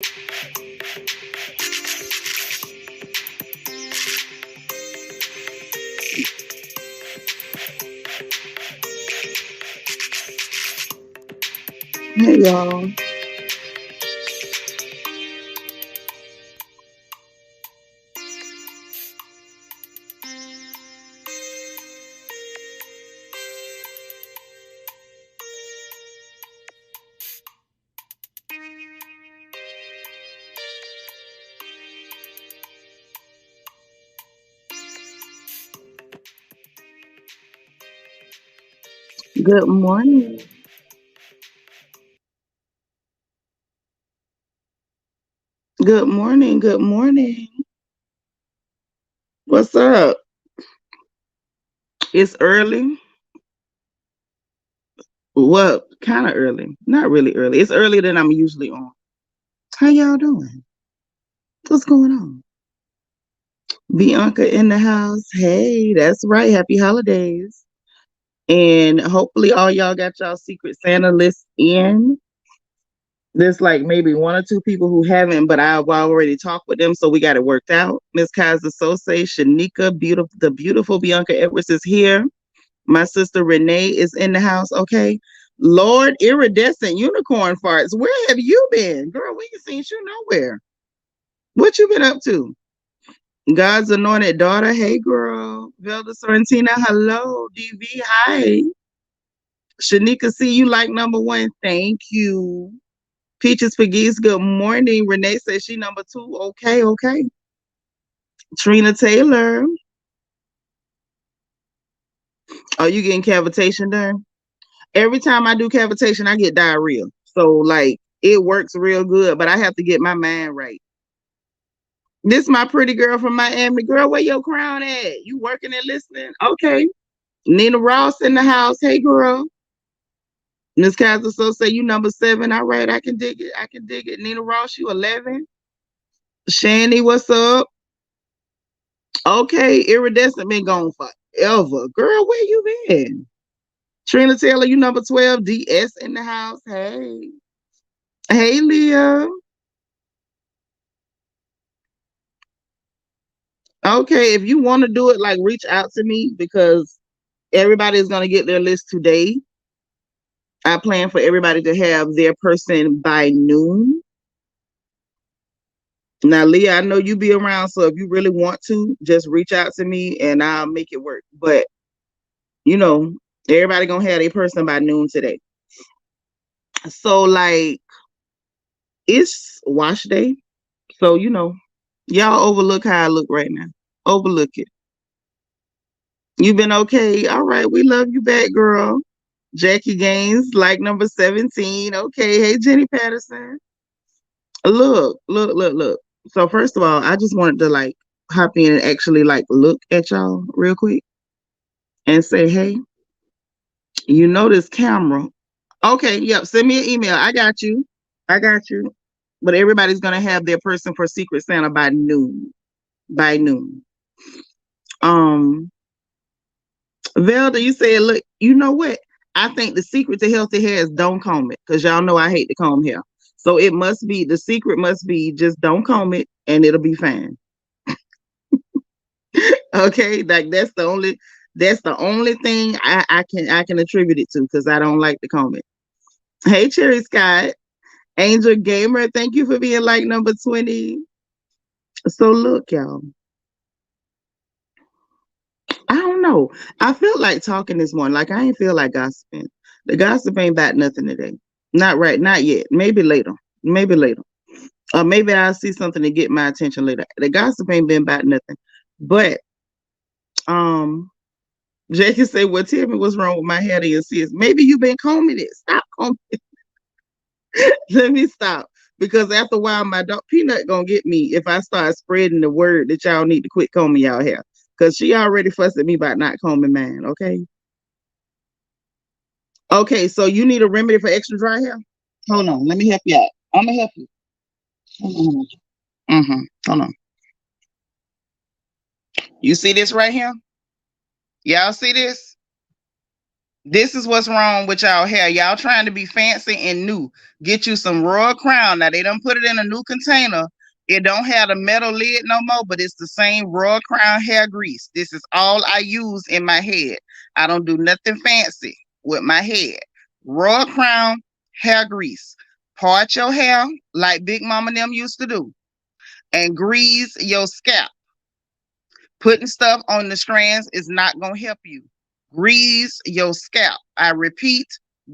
Hey y'all. Good morning. Good morning. Good morning. What's up? It's early. Well, kind of early. Not really early. It's earlier than I'm usually on. How y'all doing? What's going on? Bianca in the house. Hey, that's right. Happy holidays. And hopefully all y'all got y'all Secret Santa list in. There's like maybe one or two people who haven't, but I've already talked with them, so we got it worked out. Miss Kaiser Sose, Shanika, the beautiful Bianca Edwards is here. My sister Renee is in the house. Okay. Lord Iridescent Unicorn Farts. Where have you been? Girl, we ain't seen you nowhere. What you been up to? God's anointed daughter. Hey girl. Velda Sorrentina. Hello. DV. Hi. Shanika C, you like number one. Thank you. Peaches Piggies, good morning. Renee says she number two. Okay, okay. Trina Taylor. Are you getting cavitation done? Every time I do cavitation, I get diarrhea. So like it works real good, but I have to get my mind right. This my pretty girl from Miami. Girl, where your crown at? You working and listening? Okay. Nina Ross in the house. Hey girl. Miss Kaiser so say you number seven. All right, I can dig it. I can dig it. Nina Ross, you 11. Shanny, what's up? Okay, Iridescent been gone forever. Girl, where you been? Trina Taylor, you number 12. DS in the house. Hey. Hey, Leah. Okay, if you want to do it, like reach out to me because everybody is going to get their list today. I plan for everybody to have their person by noon. Now, Leah, I know you be around, so if you really want to, just reach out to me and I'll make it work. But, you know, everybody going to have their person by noon today. So, like, it's wash day. So, you know, y'all overlook how I look right now. Overlook it. You been okay? All right. We love you back, girl. Jackie Gaines, like number 17. Okay. Hey, Jenny Patterson. Look, look, look, look. So, first of all, I just wanted to like hop in and actually like look at y'all real quick and say, hey, you know this camera. Okay. Yep. Send me an email. I got you. I got you. But everybody's going to have their person for Secret Santa by noon. By noon. Um, Velda, you said, look, you know what? I think the secret to healthy hair is don't comb it because y'all know I hate to comb hair. So it must be the secret must be just don't comb it and it'll be fine. Okay, like that's the only thing I can attribute it to because I don't like to comb it. Hey, Cherry Scott, Angel Gamer, thank you for being like number 20. So look, y'all. I don't know. I feel like talking this morning. Like I ain't feel like gossiping. The gossip ain't about nothing today. Not right. Not yet. Maybe later. Maybe later. Or maybe I'll see something to get my attention later. The gossip ain't been about nothing. But um Jackie say, well, tell me what's wrong with my hair and sis. Maybe you've been combing it. Stop combing it. Let me stop. Because after a while, my dog Peanut gonna get me if I start spreading the word that y'all need to quit combing y'all hair. Cause she already fussed at me about not combing mine. Okay. Okay, so you need a remedy for extra dry hair? Hold on, let me help you out. I'm gonna help you. Hold on. Hold on. You see this right here? Y'all see this? This is what's wrong with y'all hair. Y'all trying to be fancy and new. Get you some Royal Crown. Now they don't put it in a new container. It don't have a metal lid no more, but it's the same Royal Crown hair grease. This is all I use in my head. I don't do nothing fancy with my head. Royal Crown hair grease. Part your hair like Big Mama and them used to do, and grease your scalp. Putting stuff on the strands is not going to help you. Grease your scalp. I repeat,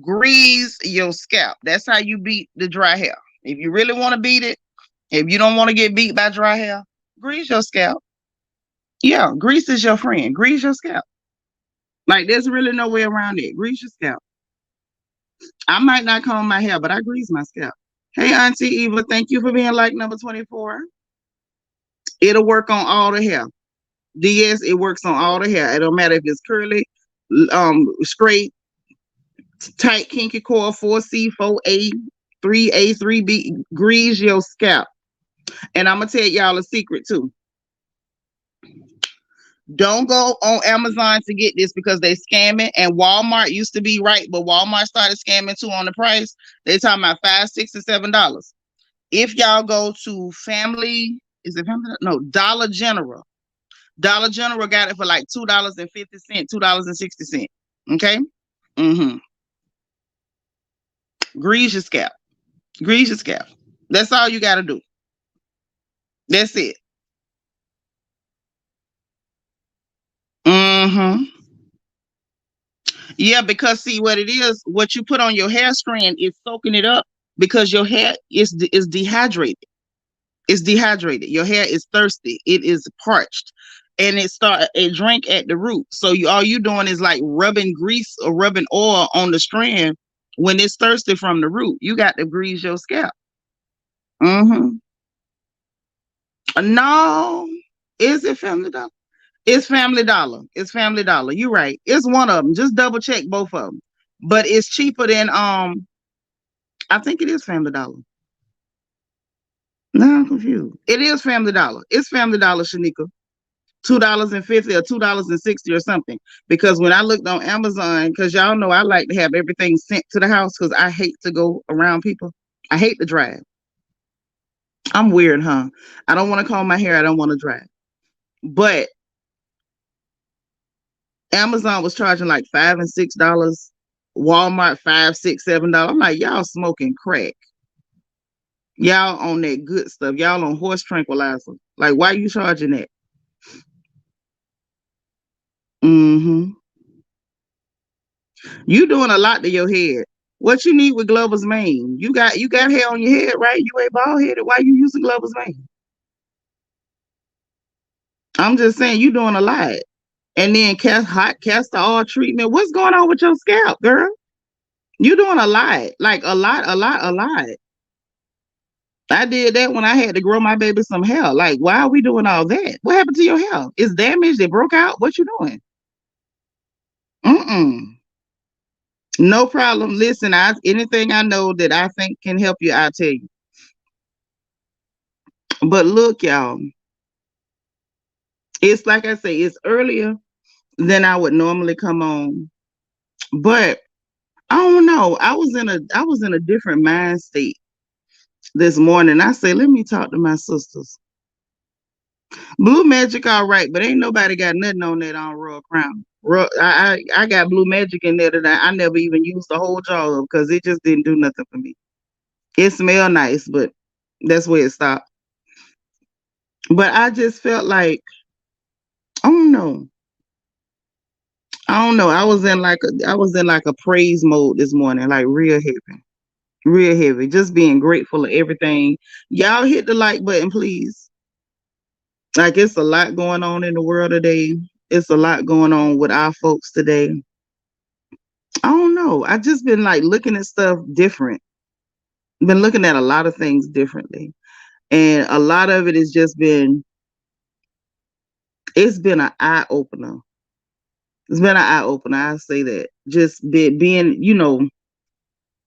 grease your scalp. That's how you beat the dry hair. If you really want to beat it, if you don't want to get beat by dry hair, grease your scalp. Yeah, grease is your friend. Grease your scalp. Like, there's really no way around it. Grease your scalp. I might not comb my hair, but I grease my scalp. Hey, Auntie Eva, thank you for being like number 24. It'll work on all the hair. DS, it works on all the hair. It don't matter if it's curly, straight, tight, kinky coil, 4C, 4A, 3A, 3B. Grease your scalp. And I'm gonna tell y'all a secret too. Don't go on Amazon to get this because they scamming. And Walmart used to be right, but Walmart started scamming too on the price. They talking about $5, $6, and $7. If y'all go to Family, is it Family? No, Dollar General. Dollar General got it for like $2.50, $2.60. Okay? Mm-hmm. Grease your scalp. Grease your scalp. That's all you got to do. That's it. Mm-hmm. Yeah, because see what it is, what you put on your hair strand is soaking it up because your hair is dehydrated. It's dehydrated. Your hair is thirsty. It is parched. And it start a drink at the root. So all you doing is like rubbing grease or rubbing oil on the strand when it's thirsty from the root. You got to grease your scalp. Mm-hmm. No, is it Family Dollar? It's Family Dollar. It's Family Dollar. You're right. It's one of them. Just double check both of them. But it's cheaper than I think it is Family Dollar. No, I'm confused. It is Family Dollar. It's Family Dollar, Shanika. $2.50 or $2.60 or something. Because when I looked on Amazon, because y'all know I like to have everything sent to the house because I hate to go around people. I hate to drive. I'm weird, huh? I don't want to comb my hair. I don't want to drive. But Amazon was charging like $5 and $6. Walmart $5, $6, $7. I'm like, y'all smoking crack. Y'all on that good stuff. Y'all on horse tranquilizer. Like, why you charging that? Mm-hmm. You doing a lot to your head. What you need with Glover's mane? You got hair on your head, right? You ain't bald headed. Why you using Glover's mane? I'm just saying you doing a lot. And then hot castor oil treatment. What's going on with your scalp, girl? You doing a lot. Like a lot, a lot, a lot. I did that when I had to grow my baby some hair. Like, why are we doing all that? What happened to your hair? It's damaged. It broke out. What you doing? Mm-mm. No problem. Listen, anything I know that I think can help you, I'll tell you. But look, y'all, it's like I say, it's earlier than I would normally come on. But I don't know. I was in a different mind state this morning. I say, let me talk to my sisters. Blue Magic, all right, but ain't nobody got nothing on that on Royal Crown. I got Blue Magic in there that I never even used the whole jar of because it just didn't do nothing for me. It smelled nice, but that's where it stopped. But I just felt like, I don't know. I don't know. I was in like a praise mode this morning, like real heavy. Real heavy. Just being grateful of everything. Y'all hit the like button, please. Like, it's a lot going on in the world today. It's a lot going on with our folks today. I don't know. I just been like looking at stuff different. Been looking at a lot of things differently. And a lot of it has just it's been an eye opener. It's been an eye opener. I say that. Just being,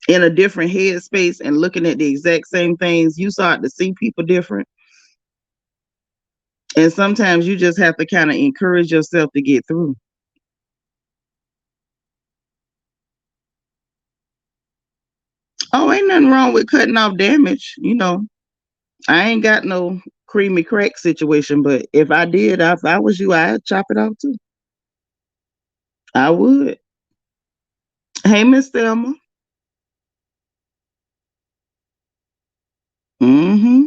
in a different headspace and looking at the exact same things, you start to see people different. And sometimes you just have to kind of encourage yourself to get through. Oh, ain't nothing wrong with cutting off damage. I ain't got no creamy crack situation, but if I did, if I was you, I'd chop it off too. I would. Hey, Miss Thelma. Mm-hmm.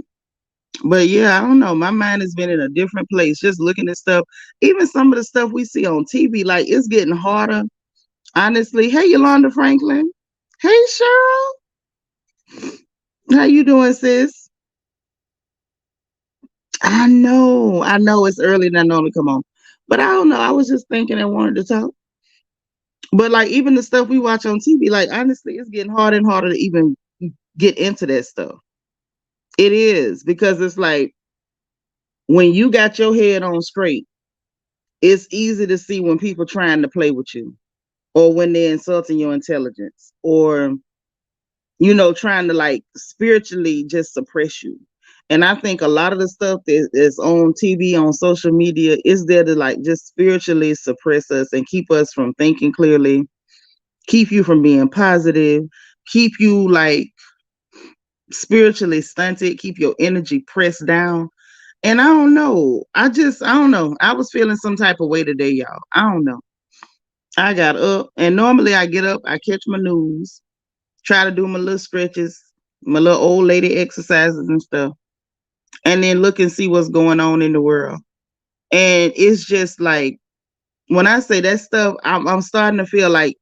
But yeah, I don't know. My mind has been in a different place, just looking at stuff. Even some of the stuff we see on TV, like it's getting harder. Honestly. Hey, Yolanda Franklin. Hey, Cheryl. How you doing, sis? I know it's early and I normally come on. But I don't know. I was just thinking and wanted to talk. But like even the stuff we watch on TV, like honestly, it's getting harder and harder to even get into that stuff. It is because it's like when you got your head on straight, it's easy to see when people trying to play with you or when they're insulting your intelligence or trying to like spiritually just suppress you. And I think a lot of the stuff that is on TV, on social media, is there to like just spiritually suppress us and keep us from thinking clearly, keep you from being positive, keep you like spiritually stunted, keep your energy pressed down. And I don't know. I don't know. I was feeling some type of way today, y'all. I don't know. I got up, and normally I get up, I catch my news, try to do my little stretches, my little old lady exercises and stuff, and then look and see what's going on in the world. And it's just like when I say that stuff, I'm starting to feel like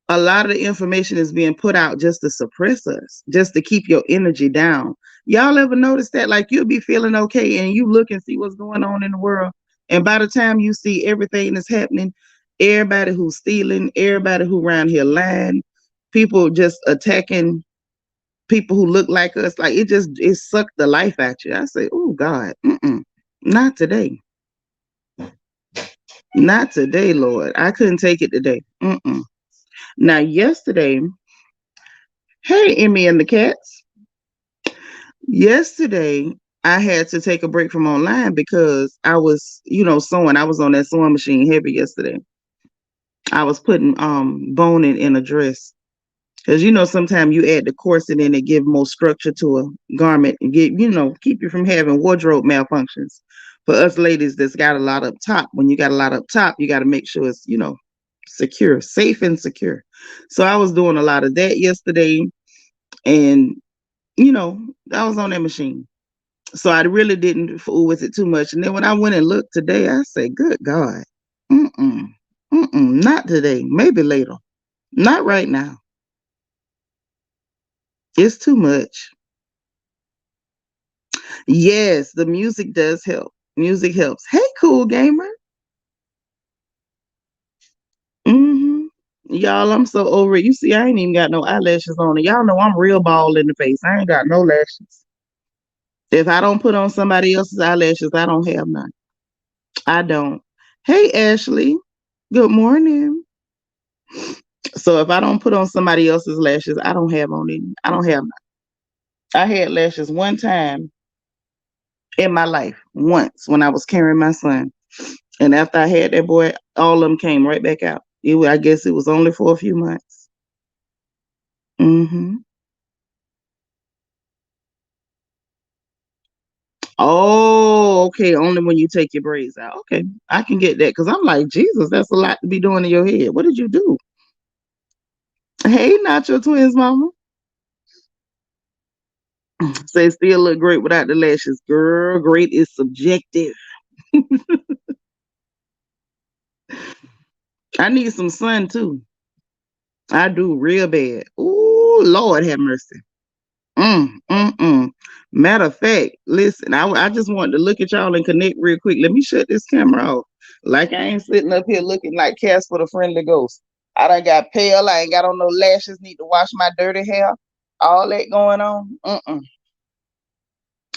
a lot of the information is being put out just to suppress us, just to keep your energy down. Y'all ever notice that? Like you'll be feeling okay and you look and see what's going on in the world. And by the time you see everything that's happening, everybody who's stealing, everybody who around here lying, people just attacking people who look like us, like it sucked the life out you. I say, oh God, not today. Not today, Lord. I couldn't take it today. Now, yesterday, hey, Emmy and the cats. Yesterday, I had to take a break from online because I was, sewing. I was on that sewing machine heavy yesterday. I was putting boning in a dress. Because sometimes you add the corset in it, give more structure to a garment and keep you from having wardrobe malfunctions. For us ladies that's got a lot up top, when you got a lot up top, you got to make sure it's, secure, safe and secure. So I was doing a lot of that yesterday. And, I was on that machine. So I really didn't fool with it too much. And then when I went and looked today, I said, good God, not today, maybe later, not right now. It's too much. Yes, the music does help. Music helps. Hey, cool gamer. hmm Y'all, I'm so over it. You see, I ain't even got no eyelashes on it. Y'all know I'm real bald in the face. I ain't got no lashes. If I don't put on somebody else's eyelashes, I don't have none. I don't. Hey, Ashley. Good morning. So if I don't put on somebody else's lashes, I don't have on any. I don't have none. I had lashes one time in my life, once when I was carrying my son. And after I had that boy, all of them came right back out. I guess it was only for a few months. hmm Oh, okay. Only when you take your braids out. Okay, I can get that because I'm like, Jesus, that's a lot to be doing in your head. What did you do? Hey, not your twins, mama. Say still look great without the lashes. Girl, great is subjective. I need some sun too. I do real bad. Ooh, Lord have mercy. Mm. Matter of fact, listen, I just wanted to look at y'all and connect real quick. Let me shut this camera off. Like I ain't sitting up here looking like Casper the Friendly Ghost. I done got pale. I ain't got on no lashes. Need to wash my dirty hair. All that going on.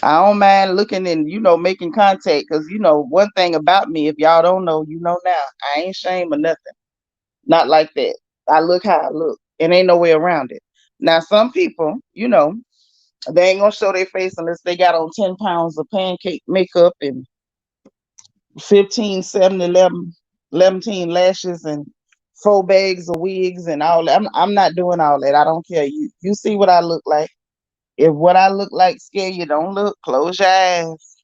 I don't mind looking and making contact because one thing about me. If y'all don't know, you know now. I ain't ashamed of nothing. Not like that. I look how I look, and ain't no way around it. Now, some people, they ain't gonna show their face unless they got on 10 pounds of pancake makeup and 15, 7, 11, 11 lashes and 4 bags of wigs and all that. I'm not doing all that. I don't care. You see what I look like. If what I look like scare you, don't look. Close your eyes.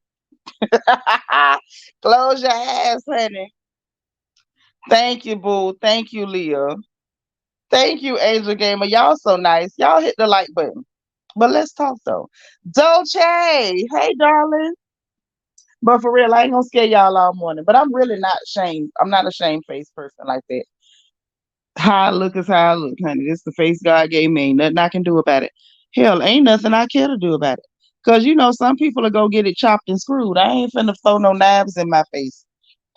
Close your eyes, honey. Thank you, boo. Thank you, Leah. Thank you, Angel Gamer. Y'all so nice. Y'all hit the like button. But let's talk though. Dolce, hey darling. But for real, I ain't gonna scare y'all all morning. But I'm really not ashamed. I'm not a shame-faced person like that. How I look is how I look, honey. This the face God gave me. Ain't nothing I can do about it. Hell, ain't nothing I care to do about it. Cause you know some people will go get it chopped and screwed. I ain't finna throw no knives in my face.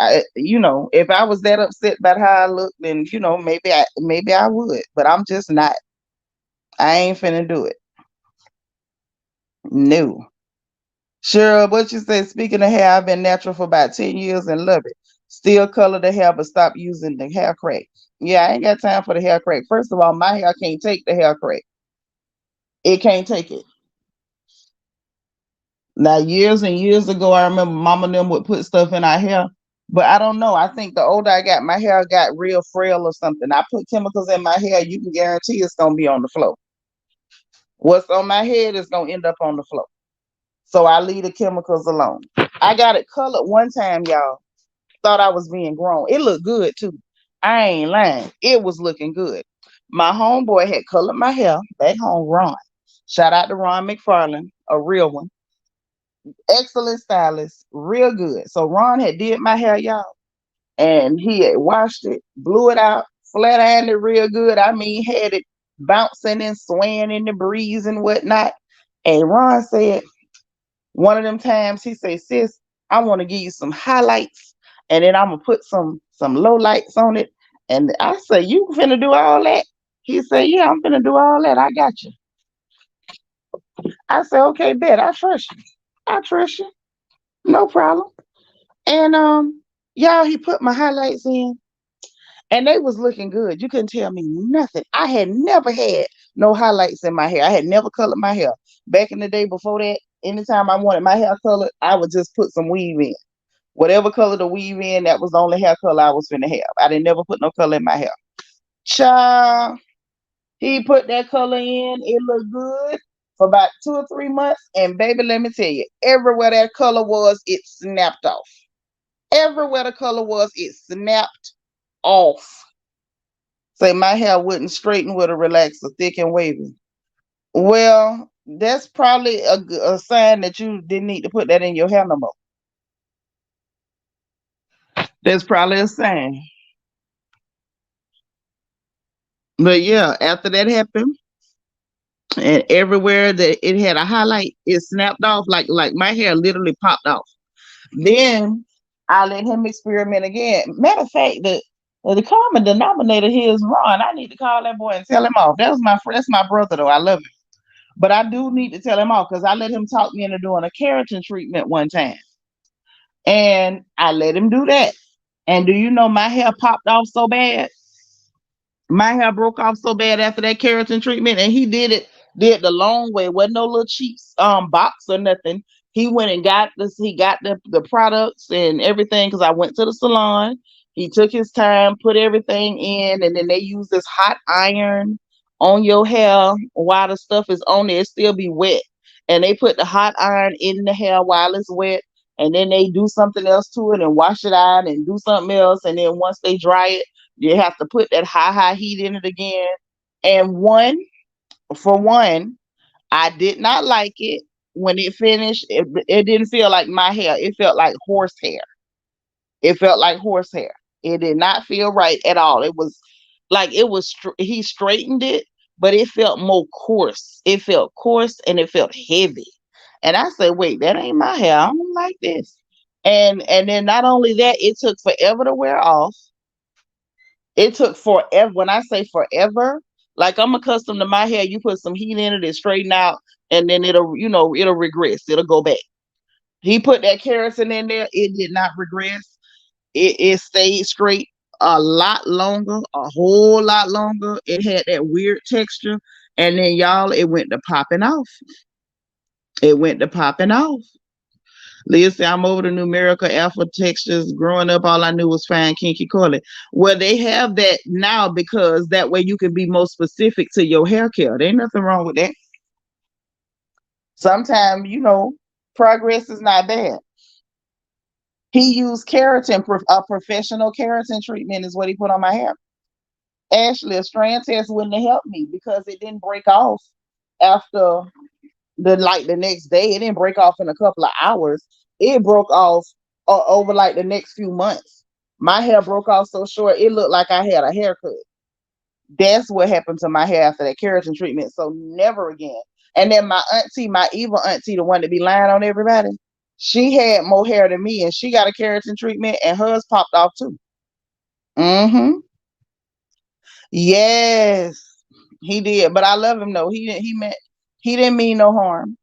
If I was that upset about how I look, then maybe I would. But I'm just not. I ain't finna do it. No. Sure, what you say? Speaking of hair, I've been natural for about 10 years and love it. Still color the hair, but stop using the hair crack. Yeah, I ain't got time for the hair crack. First of all, my hair can't take the hair crack. It can't take it. Now, years and years ago, I remember mama and them would put stuff in our hair, but I don't know. I think the older I got, my hair got real frail or something. I put chemicals in my hair, you can guarantee it's gonna be on the floor. What's on my head is gonna end up on the floor. So I leave the chemicals alone. I got it colored one time, y'all. Thought I was being grown. It looked good too. I ain't lying. It was looking good. My homeboy had colored my hair back home, Ron. Shout out to Ron McFarland, a real one. Excellent stylist, real good. So Ron had did my hair, y'all, and he had washed it, blew it out, flat ironed it real good. I mean, had it bouncing and swaying in the breeze and whatnot. And Ron said, one of them times he said, sis, I want to give you some highlights and then I'm gonna put some low lights on it. And I say, you finna do all that? He said, yeah, I'm finna do all that. I got you. I said, okay, bet. I trust you. I trust you. No problem. And y'all, he put my highlights in and they was looking good. You couldn't tell me nothing. I had never had no highlights in my hair. I had never colored my hair. Back in the day before that, anytime I wanted my hair colored, I would just put some weave in. Whatever color the weave in, that was the only hair color I was finna have. I didn't never put no color in my hair. Child, he put that color in. It looked good for about 2 or 3 months. And baby, let me tell you, everywhere that color was, it snapped off. Everywhere the color was, it snapped off. Say my hair wouldn't straighten with a relaxer, thick and wavy. Well, that's probably a sign that you didn't need to put that in your hair no more. That's probably a sign. But yeah, after that happened, and everywhere that it had a highlight, it snapped off like my hair literally popped off. Then I let him experiment again. Matter of fact, the common denominator here is Ron. I need to call that boy and tell him off. That's my brother though. I love him. But I do need to tell him off because I let him talk me into doing a keratin treatment one time. And I let him do that. And do you know my hair popped off so bad? My hair broke off so bad after that keratin treatment, and he did the long way. Wasn't no little cheap box or nothing. He went and got this. He got the products and everything because I went to the salon. He took his time, put everything in, and then they use this hot iron on your hair while the stuff is on there. It still be wet, and they put the hot iron in the hair while it's wet, and then they do something else to it and wash it out and do something else, and then once they dry it you have to put that high heat in it again. And for one, I did not like it. When it finished, it didn't feel like my hair. It felt like horse hair. It felt like horse hair. It did not feel right at all. It was like he straightened it, but it felt more coarse. It felt coarse and it felt heavy. And I said, wait, that ain't my hair. I don't like this. And then not only that, it took forever to wear off. It took forever. When I say forever, like I'm accustomed to my hair, you put some heat in it, it straighten out, and then it'll regress. It'll go back. He put that keratin in there, it did not regress. It stayed straight a lot longer, a whole lot longer. It had that weird texture. And then y'all, it went to popping off. It went to popping off. Leah said, I'm over the numerical alpha textures. Growing up, all I knew was fine, kinky, coily. Well, they have that now because that way you can be more specific to your hair care. There ain't nothing wrong with that. Sometimes, progress is not bad. He used keratin, a professional keratin treatment is what he put on my hair. Actually, a strand test wouldn't have helped me because it didn't break off after the next day. It didn't break off in a couple of hours. It broke off over like the next few months. My hair broke off so short it looked like I had a haircut. That's what happened to my hair after that keratin treatment. So never again. And then my auntie, my evil auntie, the one that be lying on everybody, she had more hair than me, and she got a keratin treatment, and hers popped off too. Mm-hmm. Yes, he did. But I love him though. He didn't mean no harm.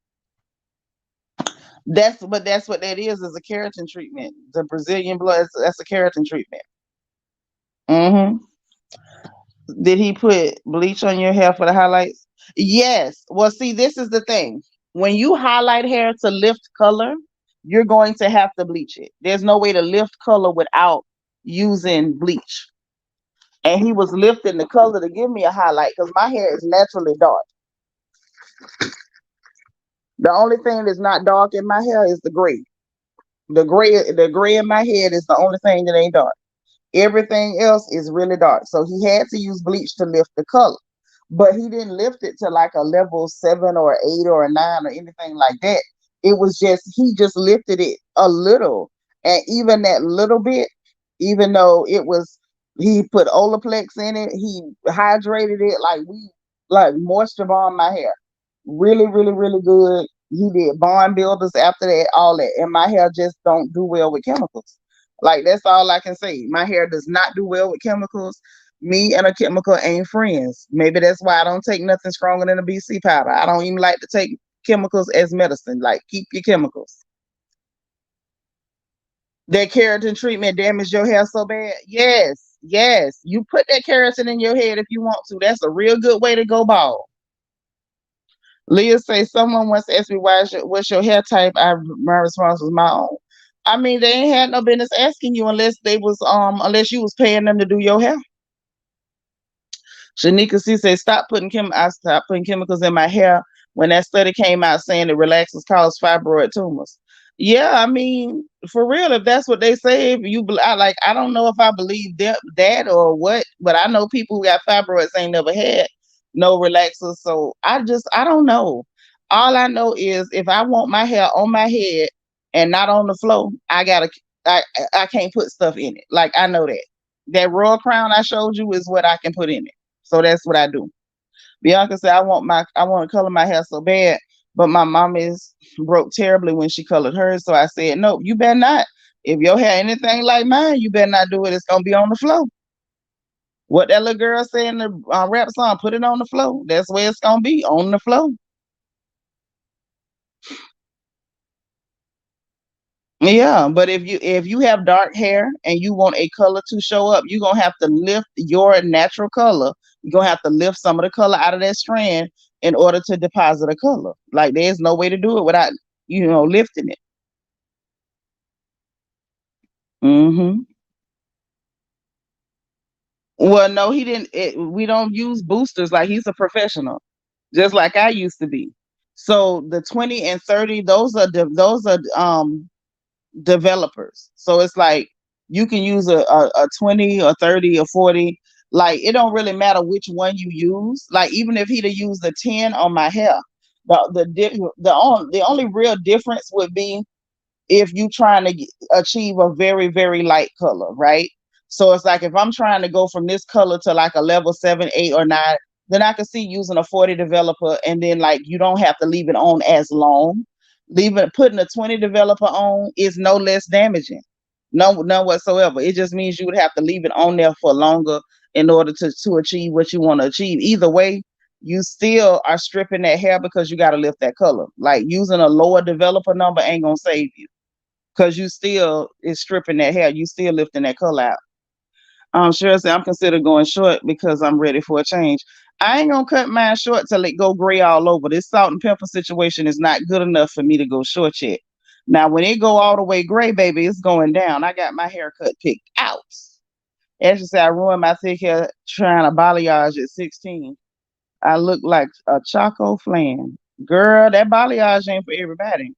That's what that is a keratin treatment. The Brazilian blood, that's a keratin treatment. Mm-hmm. Did he put bleach on your hair for the highlights? Yes. Well, see, this is the thing. When you highlight hair to lift color, you're going to have to bleach it. There's no way to lift color without using bleach. And he was lifting the color to give me a highlight because my hair is naturally dark. The only thing that's not dark in my hair is the gray. The gray in my head is the only thing that ain't dark. Everything else is really dark. So he had to use bleach to lift the color. But he didn't lift it to like a level 7 or 8 or a 9 or anything like that. It was just, he just lifted it a little. And even that little bit, even though he put Olaplex in it, he hydrated it, like moisture bomb my hair. Really, really, really good. He did bond builders after that, all that. And my hair just don't do well with chemicals. Like, that's all I can say. My hair does not do well with chemicals. Me and a chemical ain't friends. Maybe that's why I don't take nothing stronger than a BC powder. I don't even like to take chemicals as medicine. Like, keep your chemicals. That keratin treatment damaged your hair so bad? Yes, yes. You put that keratin in your head if you want to. That's a real good way to go bald. Leah say, someone once asked me what's your hair type. My response was my own. I mean, they ain't had no business asking you unless you was paying them to do your hair. Shanika C said, I stopped putting chemicals in my hair when that study came out saying that relaxers cause fibroid tumors. Yeah, I mean, for real, if that's what they say, I don't know if I believe that or what, but I know people who got fibroids ain't never had no relaxers. So I don't know. All I know is if I want my hair on my head and not on the floor, I can't put stuff in it. Like, I know that. That royal crown I showed you is what I can put in it. So that's what I do. Bianca said, I want to color my hair so bad, but my mom is broke terribly when she colored hers. So I said, no, you better not. If your hair anything like mine, you better not do it. It's gonna be on the floor. What that little girl said in the rap song, put it on the floor. That's where it's gonna be, on the floor. Yeah, but if you have dark hair and you want a color to show up, you're gonna have to lift your natural color. You're gonna have to lift some of the color out of that strand in order to deposit a color. Like, there's no way to do it without lifting it. Hmm. Well, no, he didn't. We don't use boosters. Like, he's a professional, just like I used to be. So the 20 and 30, those are developers. So it's like you can use a 20 or 30 or 40. Like, it don't really matter which one you use. Like, even if he'd have used a 10 on my hair, the only real difference would be if you trying to achieve a very, very light color, right? So it's like if I'm trying to go from this color to like a level 7, 8, or 9, then I can see using a 40 developer, and then like you don't have to leave it on as long. Putting a 20 developer on is no less damaging. No, none whatsoever. It just means you would have to leave it on there for longer in order to achieve what you want to achieve. Either way, you still are stripping that hair because you got to lift that color. Like, using a lower developer number ain't gonna save you because you still is stripping that hair. You still lifting that color out. Sure, say I'm considered going short because I'm ready for a change. I ain't gonna cut mine short till it go gray all over. This salt and pepper situation is not good enough for me to go short yet. Now, when it go all the way gray, baby, it's going down. I got my haircut picked out. As you say, I ruined my thick hair trying to balayage at 16. I look like a Choco Flan. Girl, that balayage ain't for everybody.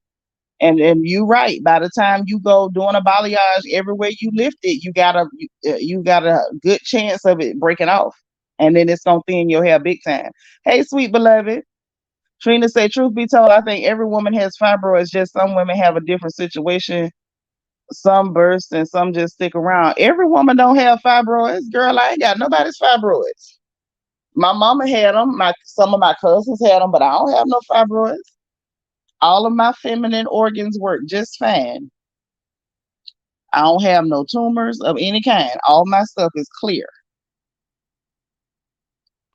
And you right. By the time you go doing a balayage, everywhere you lift it, you got a good chance of it breaking off, and then it's gonna thin your hair big time. Hey, sweet beloved. Trina said, truth be told, I think every woman has fibroids. Just some women have a different situation. Some burst and some just stick around. Every woman don't have fibroids. Girl, I ain't got nobody's fibroids. My mama had them. Some of my cousins had them, but I don't have no fibroids. All of my feminine organs work just fine. I don't have no tumors of any kind. All my stuff is clear.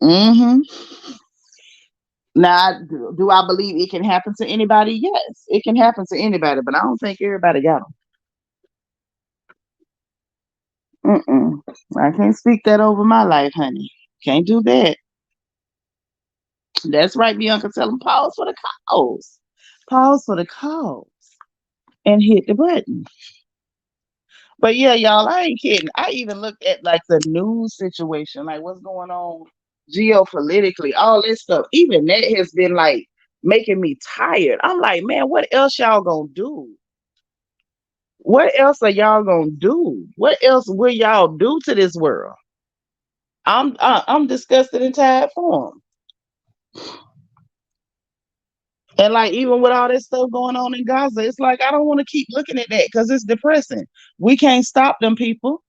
Hmm. Now, do I believe it can happen to anybody? Yes, it can happen to anybody, but I don't think everybody got them. I can't speak that over my life, honey. Can't do that. That's right, Bianca. Tell them pause for the calls. Pause for the calls and hit the button. But yeah, y'all, I ain't kidding. I even looked at like the news situation, like what's going on geopolitically, all this stuff. Even that has been like making me tired. I'm like, man, what else y'all gonna do? What else are y'all gonna do? What else will y'all do to this world? I'm disgusted and tired for them. And like even with all this stuff going on in Gaza, it's like I don't want to keep looking at that because it's depressing. We can't stop them people.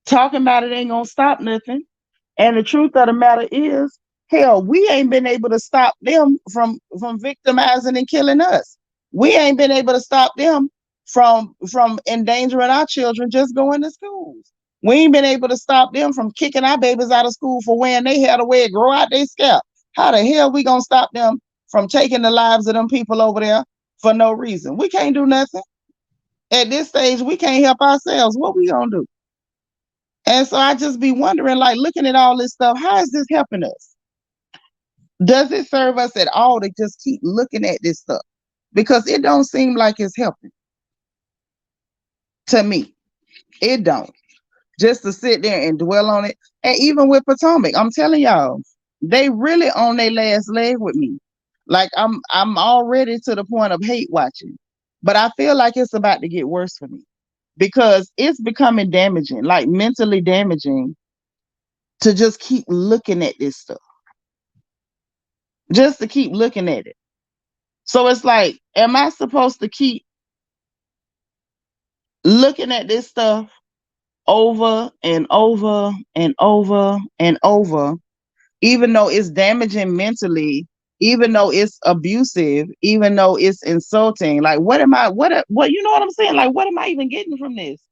Talking about it ain't gonna stop nothing. And the truth of the matter is, hell, we ain't been able to stop them from victimizing and killing us. We ain't been able to stop them from endangering our children just going to schools. We ain't been able to stop them from kicking our babies out of school for wearing their hair the way it grow out their scalp. How the hell we gonna stop them from taking the lives of them people over there for no reason? We can't do nothing. At this stage, we can't help ourselves. What we gonna do? And so I just be wondering, like, looking at all this stuff, how is this helping us? Does it serve us at all to just keep looking at this stuff? Because it don't seem like it's helping to me. It don't. Just to sit there and dwell on it. And even with Potomac, I'm telling y'all, they really on their last leg with me. Like I'm already to the point of hate watching. But I feel like it's about to get worse for me because it's becoming damaging, like mentally damaging to just keep looking at this stuff. Just to keep looking at it. So it's like, am I supposed to keep looking at this stuff over and over and over and over, even though it's damaging mentally, even though it's abusive, even though it's insulting? Like, what am I, what, you know what I'm saying? Like, what am I even getting from this?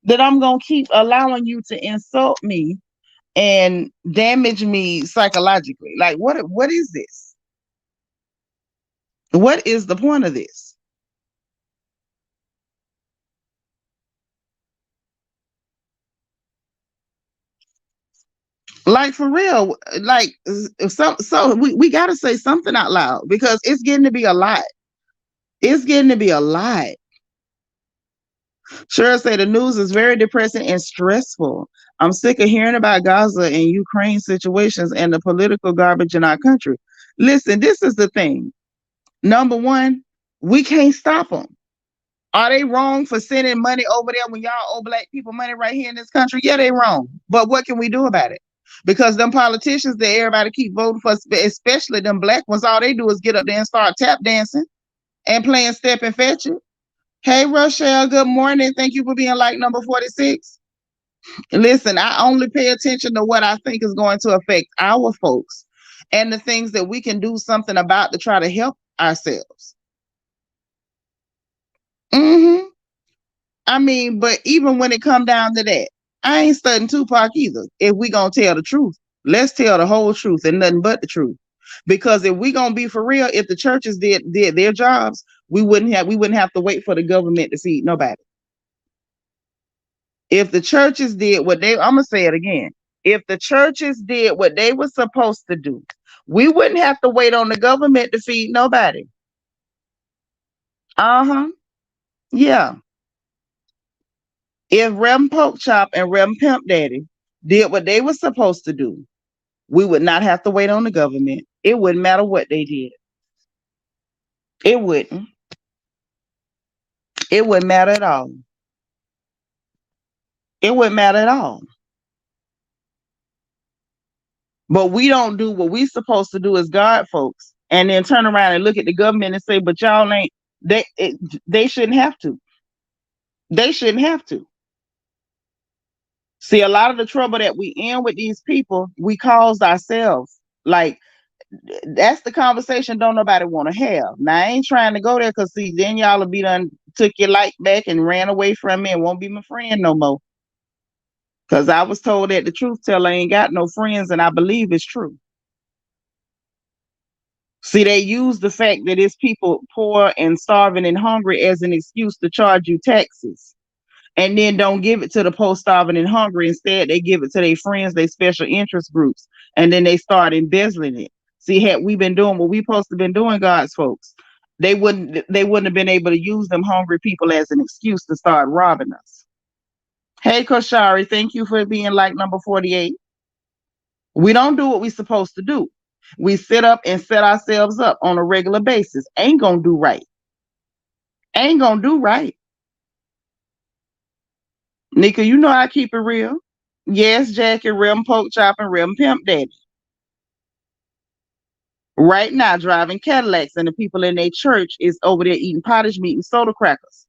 That I'm going to keep allowing you to insult me and damage me psychologically. Like, what is this? What is the point of this? Like for real, like so we gotta say something out loud because it's getting to be a lot. It's getting to be a lot. Cheryl say the news is very depressing and stressful. I'm sick of hearing about Gaza and Ukraine situations and the political garbage in our country. Listen, this is the thing. Number one, we can't stop them. Are they wrong for sending money over there when y'all owe black people money right here in this country? Yeah, they wrong. But what can we do about it? Because them politicians that everybody keep voting for, especially them black ones, all they do is get up there and start tap dancing and playing step and fetch it. Hey, Rochelle, good morning. Thank you for being like number 46. Listen, I only pay attention to what I think is going to affect our folks and the things that we can do something about to try to help ourselves. Mm-hmm. I mean, but even when it come down to that, I ain't studying Tupac either. If we gonna tell the truth, let's tell the whole truth and nothing but the truth. Because if we gonna be for real, if the churches did their jobs, we wouldn't have to wait for the government to feed nobody. If the churches did what I'm gonna say it again. If the churches did what they were supposed to do, we wouldn't have to wait on the government to feed nobody. Uh-huh. Yeah. If Rem Poke Chop and Rem Pimp Daddy did what they were supposed to do, we would not have to wait on the government. It wouldn't matter what they did. It wouldn't. It wouldn't matter at all. It wouldn't matter at all. But we don't do what we supposed to do as God folks, and then turn around and look at the government and say, "But y'all ain't." They shouldn't have to. They shouldn't have to. See, a lot of the trouble that we in with these people, we caused ourselves. Like, that's the conversation don't nobody want to have. Now, I ain't trying to go there because, see, then y'all will be done took your light back and ran away from me and won't be my friend no more. Because I was told that the truth teller ain't got no friends, and I believe it's true. See, they use the fact that it's people poor and starving and hungry as an excuse to charge you taxes. And then don't give it to the poor, starving, and hungry. Instead, they give it to their friends, their special interest groups, and then they start embezzling it. See, had we been doing what we supposed to been doing, God's folks, they wouldn't have been able to use them hungry people as an excuse to start robbing us. Hey, Koshari, thank you for being like number 48. We don't do what we supposed to do. We sit up and set ourselves up on a regular basis. Ain't gonna do right. Ain't gonna do right. Nika, you know I keep it real. Yes, Jackie, Rim Poke Chop and Rim Pimp Daddy. Right now, driving Cadillacs, and the people in their church is over there eating pottage meat and soda crackers.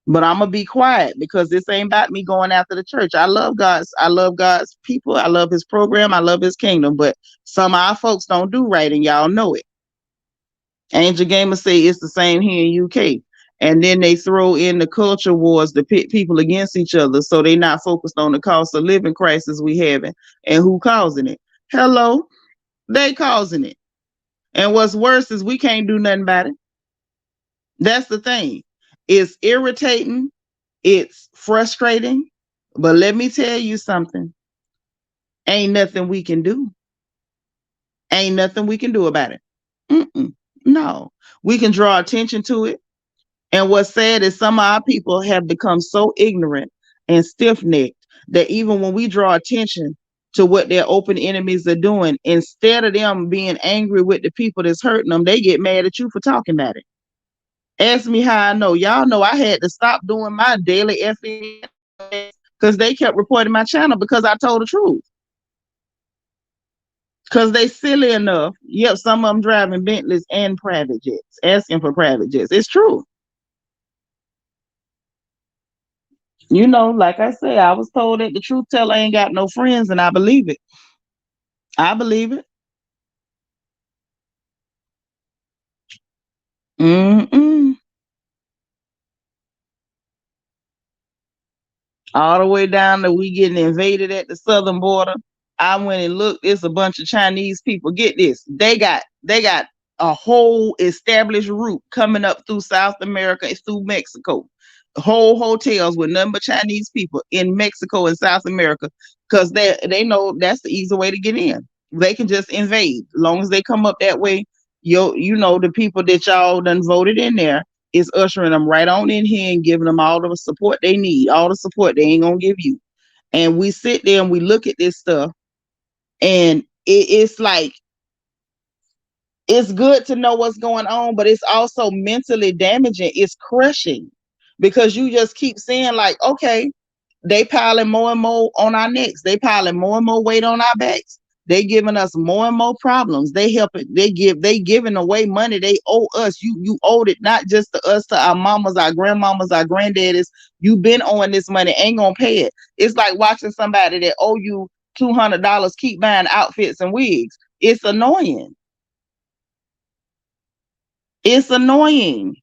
But I'm gonna be quiet because this ain't about me going after the church. I love God's people. I love his program. I love his kingdom. But some of our folks don't do right, and y'all know it. Angel Gamer say it's the same here in UK. And then they throw in the culture wars to pit people against each other, so they not focused on the cost of living crisis we having and who causing it. Hello, they causing it. And what's worse is we can't do nothing about it. That's the thing. It's irritating. It's frustrating. But let me tell you something. Ain't nothing we can do. Ain't nothing we can do about it. No. We can draw attention to it. And what's sad is some of our people have become so ignorant and stiff-necked that even when we draw attention to what their open enemies are doing, instead of them being angry with the people that's hurting them, they get mad at you for talking about it. Ask me how I know. Y'all know I had to stop doing my daily effing because they kept reporting my channel because I told the truth. Because they silly enough. Yep, some of them driving Bentleys and private jets, asking for private jets. It's true. You know, like I say, I was told that the truth teller ain't got no friends, and I believe it. I believe it. Mm-mm. All the way down to we getting invaded at the southern border. I went and looked. It's a bunch of Chinese people. Get this. They got a whole established route coming up through South America and through Mexico. Whole hotels with nothing but Chinese people in Mexico and South America because they know that's the easy way to get in. They can just invade. As long as they come up that way, you know the people that y'all done voted in there is ushering them right on in here and giving them all the support they need, all the support they ain't gonna give you. And we sit there and we look at this stuff, and it's like it's good to know what's going on, but it's also mentally damaging. It's crushing because you just keep saying like, okay, they piling more and more on our necks. They piling more and more weight on our backs. They giving us more and more problems. They helping. They giving away money they owe us. You owed it not just to us, to our mamas, our grandmamas, our granddaddies. You been owing this money, ain't gonna pay it. It's like watching somebody that owe you $200 keep buying outfits and wigs. It's annoying. It's annoying.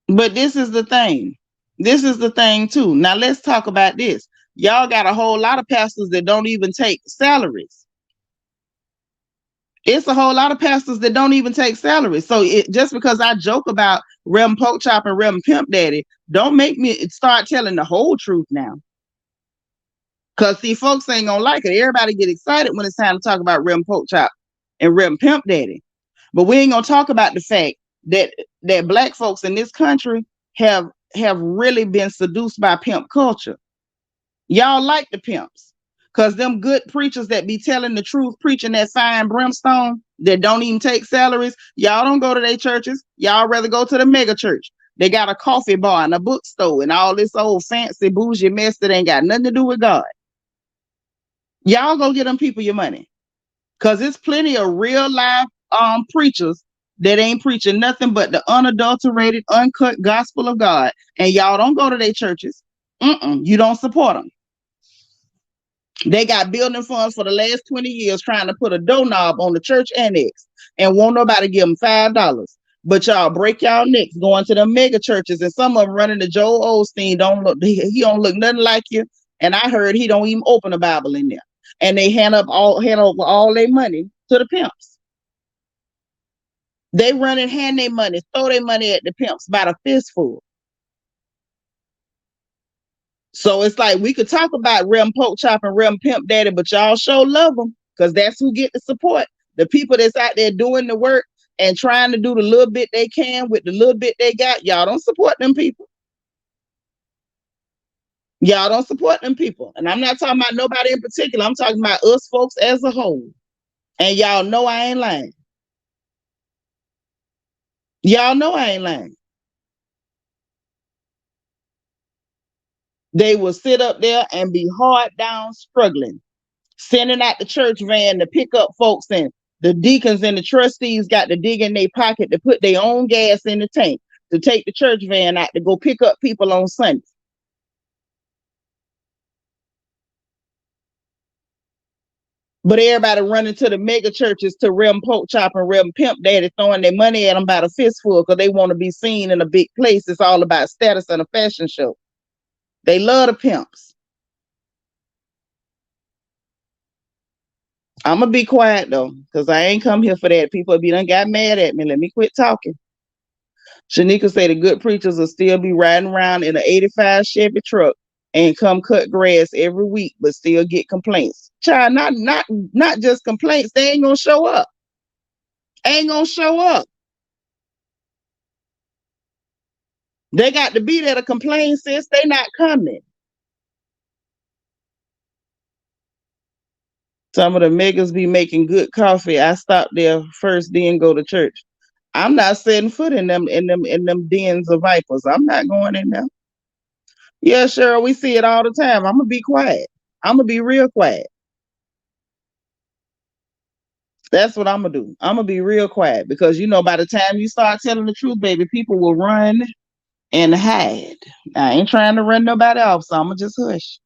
But this is the thing. This is the thing too. Now let's talk about this. Y'all got a whole lot of pastors that don't even take salaries. It's a whole lot of pastors that don't even take salaries. So just because I joke about Rem Poke Chop and Rem Pimp Daddy, don't make me start telling the whole truth now. Cause see, folks ain't gonna like it. Everybody get excited when it's time to talk about Rim Pork Chop and Rim Pimp Daddy. But we ain't gonna talk about the fact that black folks in this country have really been seduced by pimp culture. Y'all like the pimps. Cause them good preachers that be telling the truth, preaching that fine brimstone, that don't even take salaries, y'all don't go to their churches. Y'all rather go to the mega church. They got a coffee bar and a bookstore and all this old fancy bougie mess that ain't got nothing to do with God. Y'all go get them people your money. Cause it's plenty of real life preachers that ain't preaching nothing but the unadulterated, uncut gospel of God. And y'all don't go to their churches. You don't support them. They got building funds for the last 20 years trying to put a doorknob on the church annex and won't nobody give them $5. But y'all break y'all necks going to the mega churches, and some of them running to Joel Osteen he don't look nothing like you. And I heard he don't even open a Bible in there. And they hand over all their money to the pimps. They run and hand their money, throw their money at the pimps by the fistful. So it's like we could talk about Rim Pork Chop and Rim Pimp Daddy, but y'all sure love them because that's who get the support. The people that's out there doing the work and trying to do the little bit they can with the little bit they got, y'all don't support them people. Y'all don't support them people. And I'm not talking about nobody in particular. I'm talking about us folks as a whole. And y'all know I ain't lying. Y'all know I ain't lying. They will sit up there and be hard down struggling, sending out the church van to pick up folks, and the deacons and the trustees got to dig in their pocket to put their own gas in the tank to take the church van out to go pick up people on Sunday. But everybody running to the mega churches to Rim Pork Chop and Rim Pimp Daddy, throwing their money at them by the fistful because they want to be seen in a big place. It's all about status and a fashion show. They love the pimps. I'm going to be quiet though, because I ain't come here for that. People be done got mad at me. Let me quit talking. Shanika say the good preachers will still be riding around in an 85 Chevy truck and come cut grass every week, but still get complaints. Child, not just complaints. They ain't gonna show up. Ain't gonna show up. They got to be there to complain, sis. They not coming. Some of the megas be making good coffee. I stop there first, then go to church. I'm not setting foot in them dens of vipers. I'm not going in there. Yeah, sure, we see it all the time. I'm gonna be quiet. I'm gonna be real quiet. That's what I'm gonna do. I'm gonna be real quiet because by the time you start telling the truth, baby, people will run and hide. I ain't trying to run nobody off, so I'm gonna just hush.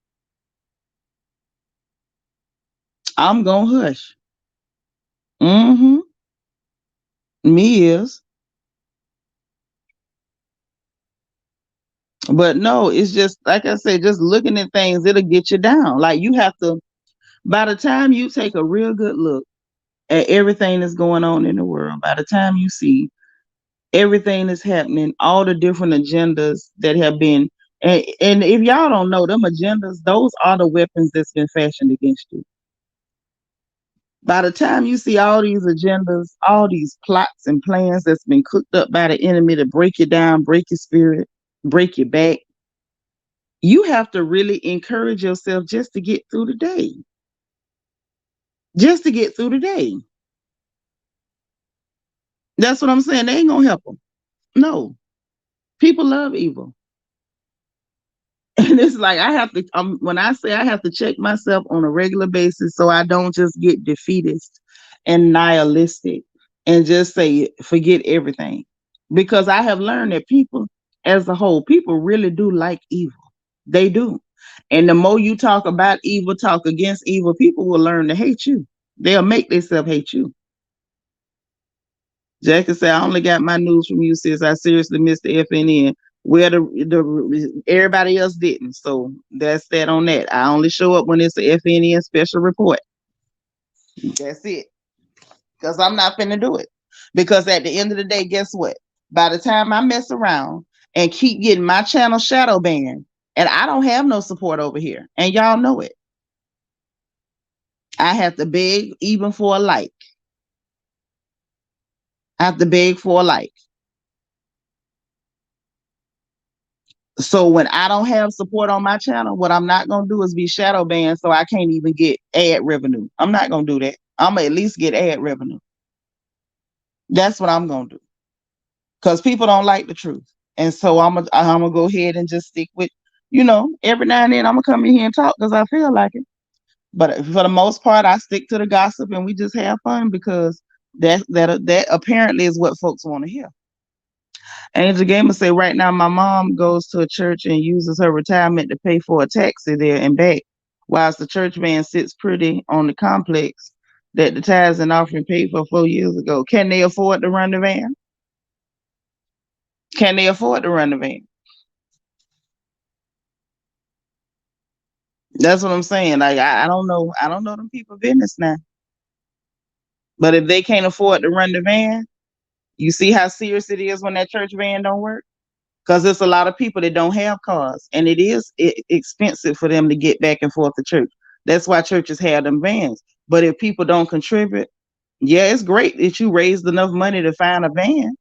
I'm gonna hush. Mm-hmm. Me is. But no, it's just like I said, just looking at things, it'll get you down. Like you have to, by the time you take a real good look at everything that's going on in the world, by the time you see everything that's happening, all the different agendas that have been, and if y'all don't know, them agendas, those are the weapons that's been fashioned against you. By the time you see all these agendas, all these plots and plans that's been cooked up by the enemy to break you down, break your spirit, break your back, you have to really encourage yourself just to get through the day. Just to get through the day. That's what I'm saying. They ain't gonna help them. No. People love evil. And it's like I have to, when I say I have to check myself on a regular basis so I don't just get defeatist and nihilistic and just say, forget everything. Because I have learned that people as a whole, people really do like evil. They do. And the more you talk about evil, talk against evil, people will learn to hate you. They'll make themselves hate you. Jackie said, I only got my news from you, sis. I seriously missed the FNN. Where the everybody else didn't. So that's that on that. I only show up when it's a FNN special report. That's it. Because I'm not finna do it. Because at the end of the day, guess what? By the time I mess around and keep getting my channel shadow banned, and I don't have no support over here, and y'all know it. I have to beg even for a like. I have to beg for a like. So when I don't have support on my channel, what I'm not gonna do is be shadow banned so I can't even get ad revenue. I'm not gonna do that. I'm gonna at least get ad revenue. That's what I'm gonna do. Because people don't like the truth. And so I'm gonna go ahead and just stick with, every now and then I'm gonna come in here and talk because I feel like it. But for the most part, I stick to the gossip and we just have fun because that apparently is what folks want to hear. Angel Gamer say right now my mom goes to a church and uses her retirement to pay for a taxi there and back, whilst the church van sits pretty on the complex that the tithes and offering paid for 4 years ago. Can they afford to run the van? Can they afford to run the van? That's what I'm saying. Like I don't know. I don't know them people business now. But if they can't afford to run the van, you see how serious it is when that church van don't work? Because there's a lot of people that don't have cars, and it is expensive for them to get back and forth to church. That's why churches have them vans. But if people don't contribute, yeah, it's great that you raised enough money to find a van.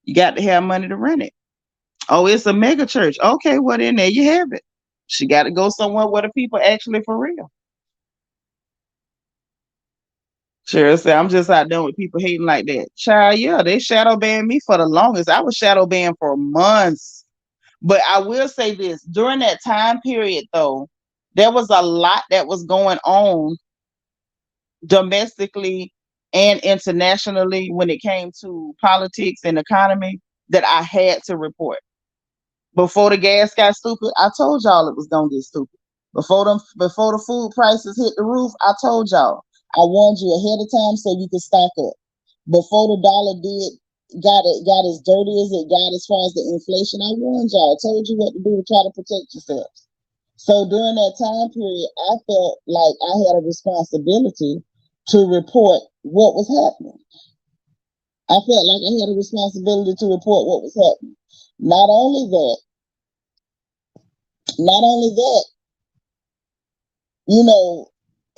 You got to have money to rent it. Oh, it's a mega church. Okay, well then there you have it. She got to go somewhere where the people actually for real. Cheryl said, I'm just out done with people hating like that. Child, yeah, they shadow banned me for the longest. I was shadow banned for months. But I will say this, during that time period, though, there was a lot that was going on domestically and internationally when it came to politics and economy that I had to report. Before the gas got stupid, I told y'all it was gonna get stupid. Before the food prices hit the roof, I told y'all. I warned you ahead of time so you could stock up. Before the dollar got as dirty as it got as far as the inflation, I warned y'all. I told you what to do to try to protect yourselves. So during that time period, I felt like I had a responsibility to report what was happening. I felt like I had a responsibility to report what was happening. Not only that, not only that, you know,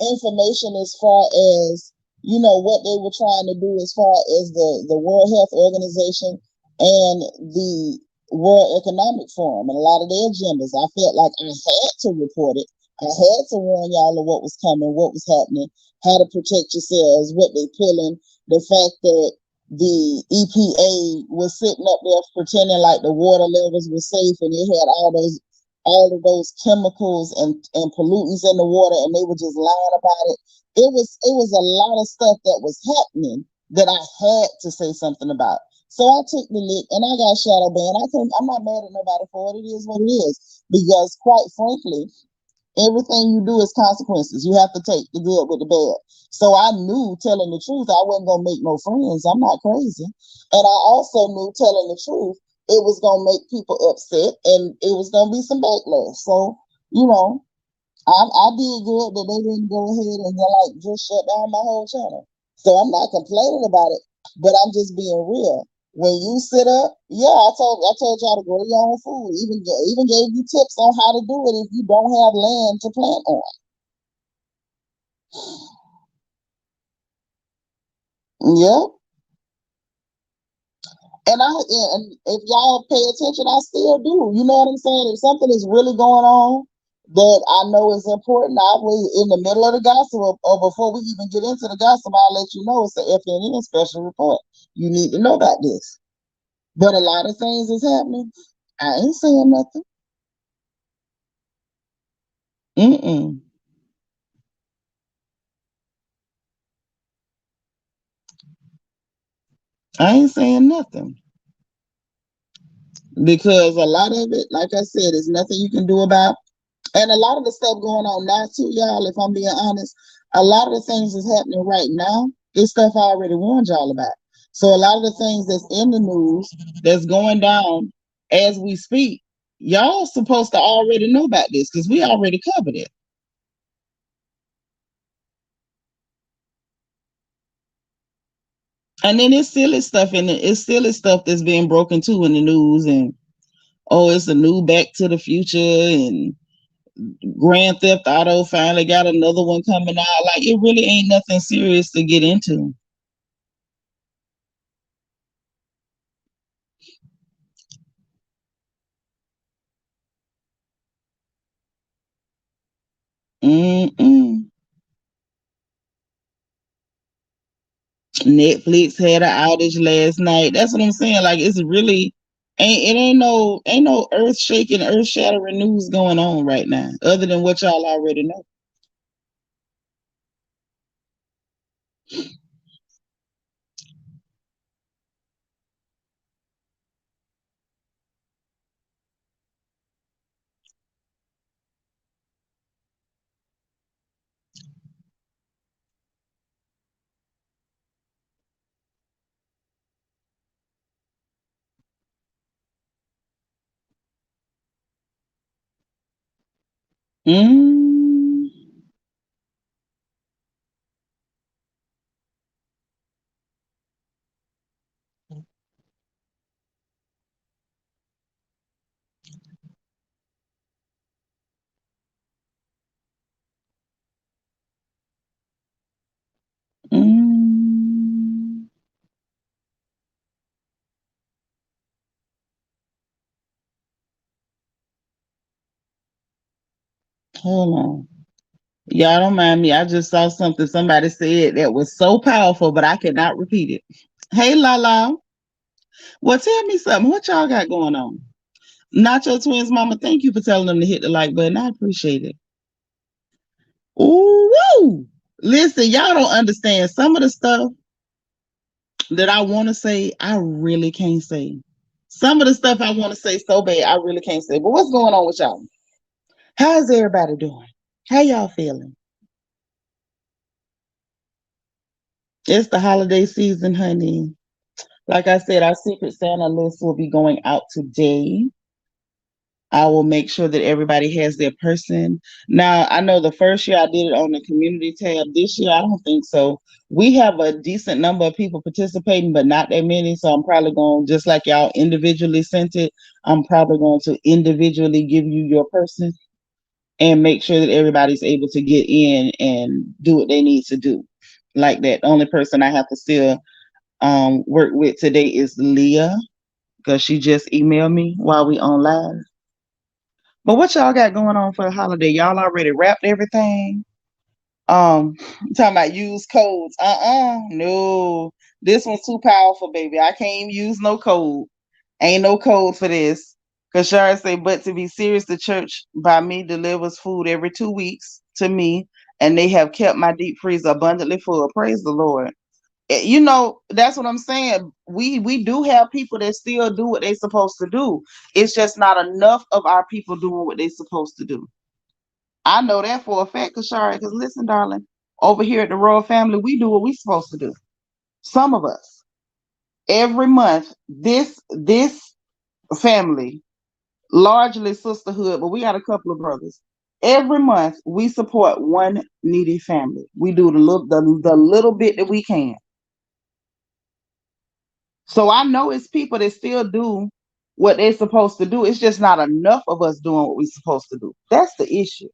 information as far as, what they were trying to do as far as the World Health Organization and the World Economic Forum and a lot of their agendas. I felt like I had to report it. I had to warn y'all of what was coming, what was happening, how to protect yourselves, what they pulling, the fact that the EPA was sitting up there pretending like the water levels were safe and it had all of those chemicals and pollutants in the water, and they were just lying about it. It was a lot of stuff that was happening that I had to say something about. So I took the lick and I got shadow banned. I'm not mad at nobody for it. It is what it is. Because quite frankly, everything you do is consequences. You have to take the good with the bad. So I knew telling the truth, I wasn't gonna make no friends. I'm not crazy. And I also knew telling the truth, it was gonna make people upset and it was gonna be some backlash. So, I did good that they didn't go ahead and just shut down my whole channel. So I'm not complaining about it, but I'm just being real. When you sit up, yeah, I told y'all to grow your own food. Even gave you tips on how to do it if you don't have land to plant on. Yep. And if y'all pay attention, I still do. You know what I'm saying? If something is really going on that I know is important, I will in the middle of the gospel or before we even get into the gospel, I'll let you know it's an FNN special report. You need to know about this. But a lot of things is happening. I ain't saying nothing. Mm-mm. I ain't saying nothing. Because a lot of it, like I said, is nothing you can do about. And a lot of the stuff going on now too, y'all, if I'm being honest, a lot of the things that's happening right now is stuff I already warned y'all about. So a lot of the things that's in the news that's going down as we speak, y'all supposed to already know about this because we already covered it. And then it's silly stuff that's being broken too in the news and oh, it's a new Back to the Future and Grand Theft Auto finally got another one coming out. Like it really ain't nothing serious to get into. Mm-mm. Netflix had an outage last night. That's what I'm saying. Like it's really ain't no earth shaking, earth shattering news going on right now, other than what y'all already know. Mm. Mm. Hold on. Y'all don't mind me. I just saw something somebody said that was so powerful, but I cannot repeat it. Hey, Lala. Well, tell me something. What y'all got going on? Not your twins, mama. Thank you for telling them to hit the like button. I appreciate it. Ooh, woo. Listen, y'all don't understand. Some of the stuff that I want to say, I really can't say. Some of the stuff I want to say so bad, I really can't say. But what's going on with y'all? How's everybody doing? How y'all feeling? It's the holiday season, honey. Like I said, our Secret Santa list will be going out today. I will make sure that everybody has their person. Now, I know the first year I did it on the community tab. This year, I don't think so. We have a decent number of people participating, but not that many. So I'm probably going, just like y'all individually sent it, I'm probably going to individually give you your person and make sure that everybody's able to get in and do what they need to do. Like that. The only person I have to still work with today is Leah because she just emailed me while we on live. But what y'all got going on for the holiday? Y'all already wrapped everything? I'm talking about use codes. No. This one's too powerful, baby. I can't even use no code. Ain't no code for this. Cause Shara say, but to be serious, the church by me delivers food every 2 weeks to me, and they have kept my deep freezer abundantly full. Praise the Lord. That's what I'm saying. We do have people that still do what they're supposed to do. It's just not enough of our people doing what they're supposed to do. I know that for a fact, Kashara, because listen, darling, over here at the Royal Family, we do what we're supposed to do. Some of us. Every month, this family, largely sisterhood, but we got a couple of brothers. Every month we support one needy family. We do the little bit that we can. So I know it's people that still do what they're supposed to do. It's just not enough of us doing what we're supposed to do. That's the issue.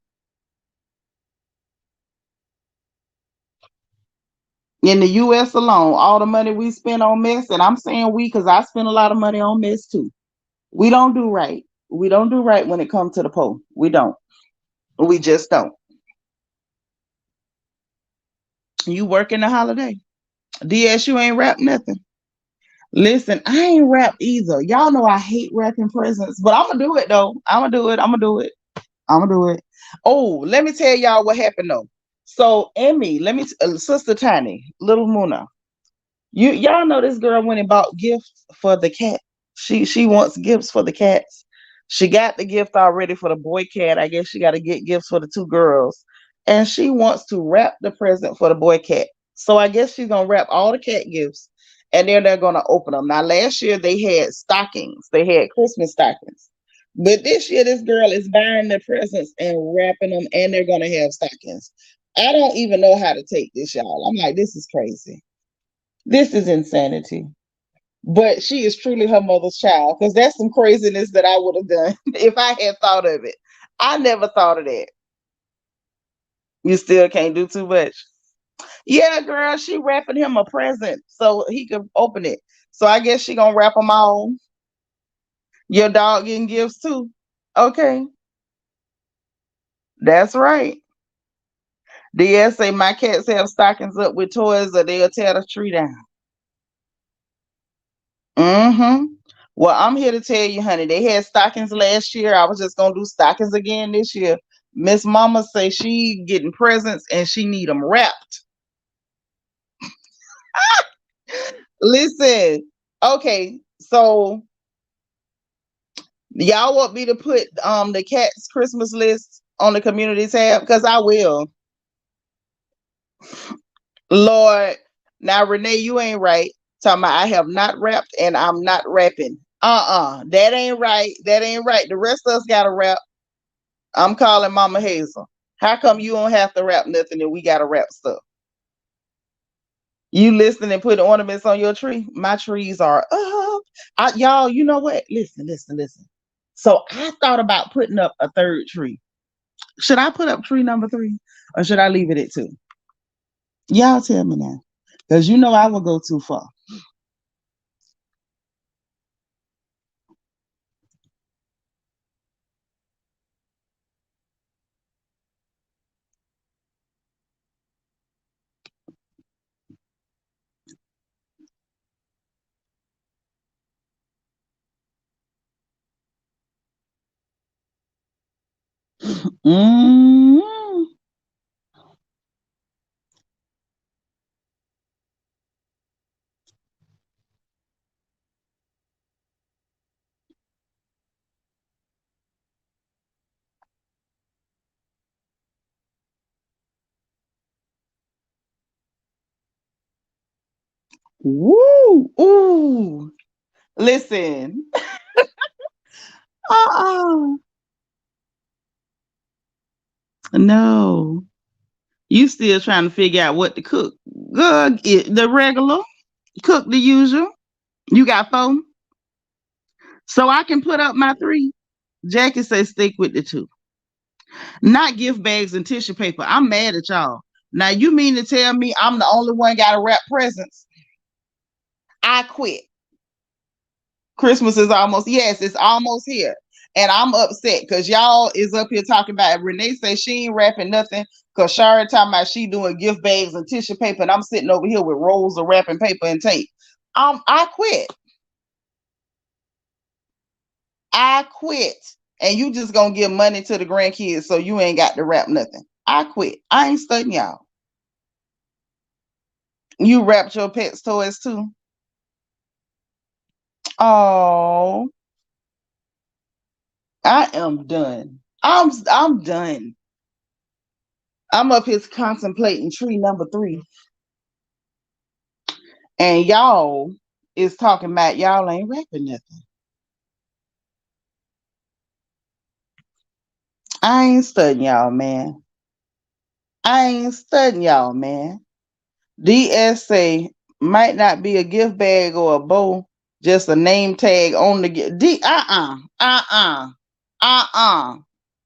In the US alone, all the money we spend on mess, and I'm saying we because I spend a lot of money on mess too. We don't do right. We don't do right when it comes to the poor. We don't. We just don't. You working the holiday. DS, you ain't wrapped nothing. Listen, I ain't wrapped either. Y'all know I hate wrapping presents, but I'm gonna do it though. I'm gonna do it. I'm gonna do it. I'm gonna do it. Oh, let me tell y'all what happened though. So Emmy, Sister Tiny, Little Muna, y'all know this girl went and bought gifts for the cat. She wants gifts for the cats. She got the gift already for the boy cat. I guess she got to get gifts for the two girls, and she wants to wrap the present for the boy cat. So I guess she's gonna wrap all the cat gifts, and then they're gonna open them. Now last year they had stockings. They had Christmas stockings. But this year, this girl is buying the presents and wrapping them, and they're gonna have stockings. I don't even know how to take this, y'all. I'm like, this is crazy. This is insanity. But she is truly her mother's child because that's some craziness that I would have done if I had thought of it. I never thought of that. You still can't do too much. Yeah, girl, she wrapping him a present so he could open it. So I guess she gonna wrap them all. Your dog getting gifts too. Okay, that's right. DS say my cats have stockings up with toys or they'll tear the tree down. Mm-hmm. Well, I'm here to tell you, honey, they had stockings last year. I was just gonna do stockings again this year. Miss Mama say she getting presents and she need them wrapped. Listen, okay, so y'all want me to put the cat's Christmas list on the community tab? Because I will. Lord, now Renee, you ain't right. Talking about I have not rapped and I'm not rapping. That ain't right. That ain't right. The rest of us gotta rap. I'm calling Mama Hazel. How come you don't have to rap nothing and we gotta rap stuff? You listening and putting ornaments on your tree? My trees are up. Y'all, you know what? Listen, listen, listen. So I thought about putting up a third tree. Should I put up tree number 3 or should I leave it at 2? Y'all tell me now. Because you know I will go too far. Mm. Woo! Ooh! Listen. Uh-uh. No. You still trying to figure out what to cook. Good. The regular. Cook the usual. You got 4? So I can put up my 3. Jackie say stick with the 2. Not gift bags and tissue paper. I'm mad at y'all. Now you mean to tell me I'm the only one got to wrap presents? I quit. Christmas is almost, yes, it's almost here. And I'm upset because y'all is up here talking about it. Renee say she ain't wrapping nothing because Shara talking about she doing gift bags and tissue paper, and I'm sitting over here with rolls of wrapping paper and tape. I quit. I quit. And you just gonna give money to the grandkids so you ain't got to wrap nothing. I quit. I ain't studying y'all. You wrapped your pets' toys too. Oh, I am done. I'm done. I'm up here contemplating tree number 3. And y'all is talking about y'all ain't rapping nothing. I ain't studying y'all, man. I ain't studying y'all, man. DSA might not be a gift bag or a bow, just a name tag on the gift. Uh-uh.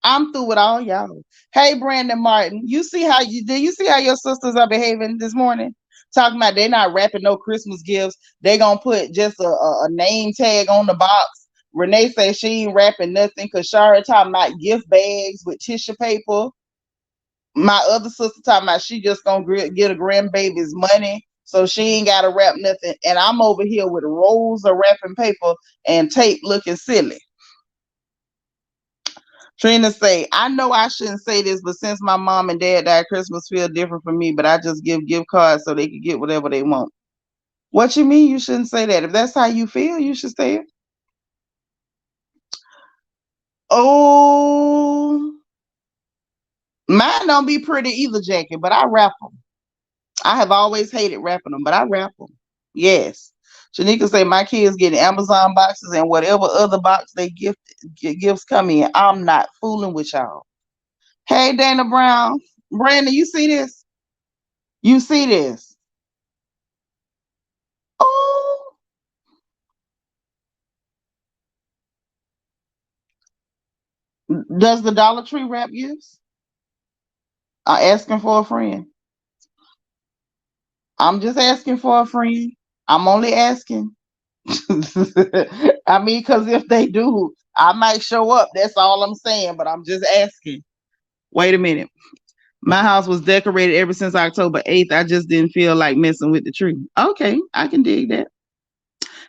I'm through with all y'all. Hey, Brandon Martin, you see how your sisters are behaving this morning? Talking about they not wrapping no Christmas gifts. They gonna put just a name tag on the box. Renee says she ain't wrapping nothing because Shara talking about gift bags with tissue paper. My other sister talking about she just gonna get a grandbaby's money, so she ain't gotta wrap nothing. And I'm over here with rolls of wrapping paper and tape looking silly. Trina say, I know I shouldn't say this, but since my mom and dad died, Christmas feel different for me, but I just give gift cards so they can get whatever they want. What you mean you shouldn't say that? If that's how you feel, you should say it. Oh, mine don't be pretty either, Jackie, but I wrap them. I have always hated wrapping them, but I wrap them. Yes. Shanika say my kids getting Amazon boxes and whatever other box they gifts come in. I'm not fooling with y'all. Hey, Dana Brown. Brandon, you see this? You see this? Oh, Does the Dollar Tree wrap gifts? Asking for a friend. I'm just asking for a friend. I'm only asking. I mean, because if they do, I might show up. That's all I'm saying, but I'm just asking. Wait a minute. My house was decorated ever since October 8th. I just didn't feel like messing with the tree. Okay, I can dig that.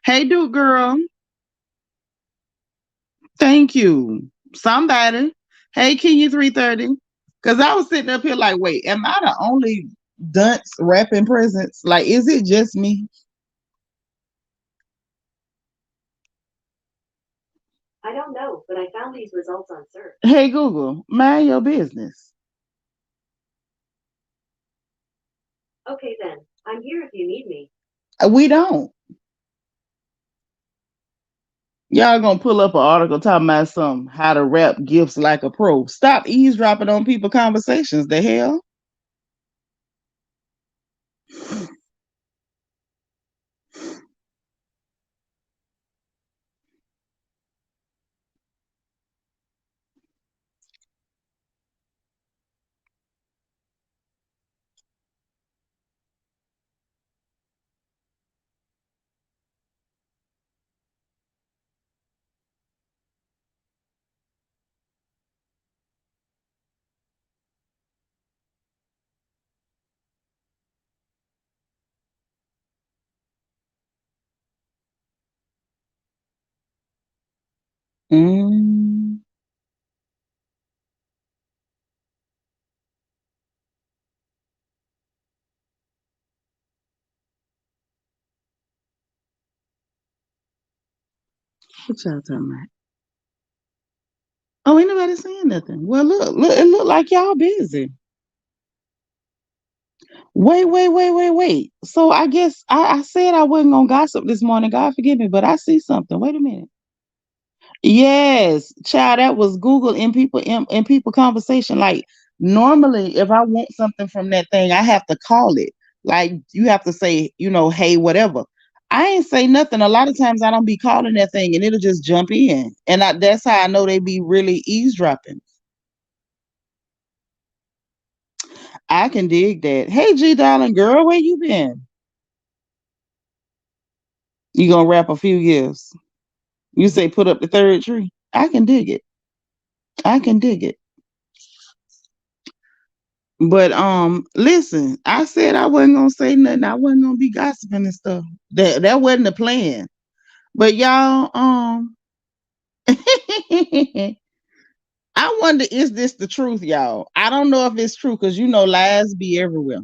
Hey, Duke girl. Thank you. Somebody. Hey, Kenya 330. Because I was sitting up here like, wait, am I the only dunce wrapping presents? Like, is it just me? I don't know, but I found these results on search. Hey, Google, mind your business. Okay then, I'm here if you need me. We don't. Y'all gonna pull up an article talking about some how to wrap gifts like a pro. Stop eavesdropping on people conversations. The hell? Mm. What y'all talking about? Oh, ain't nobody saying nothing. Well, look, it look like y'all busy. Wait. So I guess I said I wasn't gonna gossip this morning. God forgive me, but I see something. Wait a minute. Yes, child, that was Google in people conversation. Like normally, if I want something from that thing, I have to call it. Like you have to say, hey, whatever. I ain't say nothing. A lot of times I don't be calling that thing, and it'll just jump in, and that's how I know they be really eavesdropping. I can dig that. Hey, G, darling girl, where you been? You gonna wrap a few years? You say put up the third tree. I can dig it. I can dig it. But listen, I said I wasn't gonna say nothing. I wasn't gonna be gossiping and stuff. That wasn't the plan. But y'all, I wonder is this the truth, y'all? I don't know if it's true because lies be everywhere.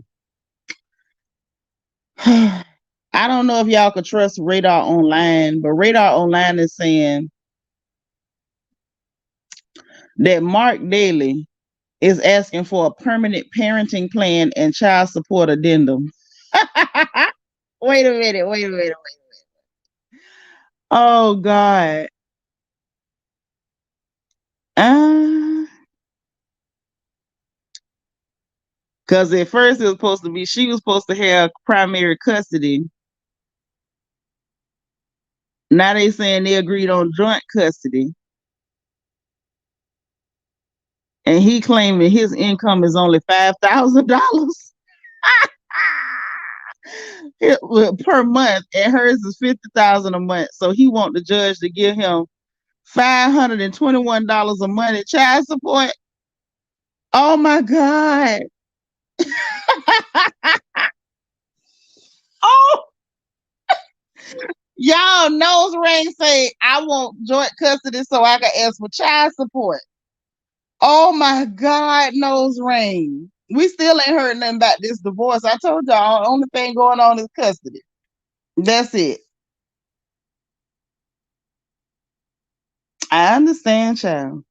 I don't know if y'all could trust Radar Online, but Radar Online is saying that Mark Daly is asking for a permanent parenting plan and child support addendum. Wait a minute. Oh God. Uh, Cause at first it was supposed to be she was supposed to have primary custody. Now they saying they agreed on joint custody. And he claiming his income is only $5,000 per month, and hers is 50,000 a month. So he want the judge to give him $521 a month in child support. Oh my God. Oh, y'all nose ring say I want joint custody so I can ask for child support. Oh my God, nose ring. We still ain't heard nothing about this divorce. I told y'all, the only thing going on is custody. That's it. I understand, child.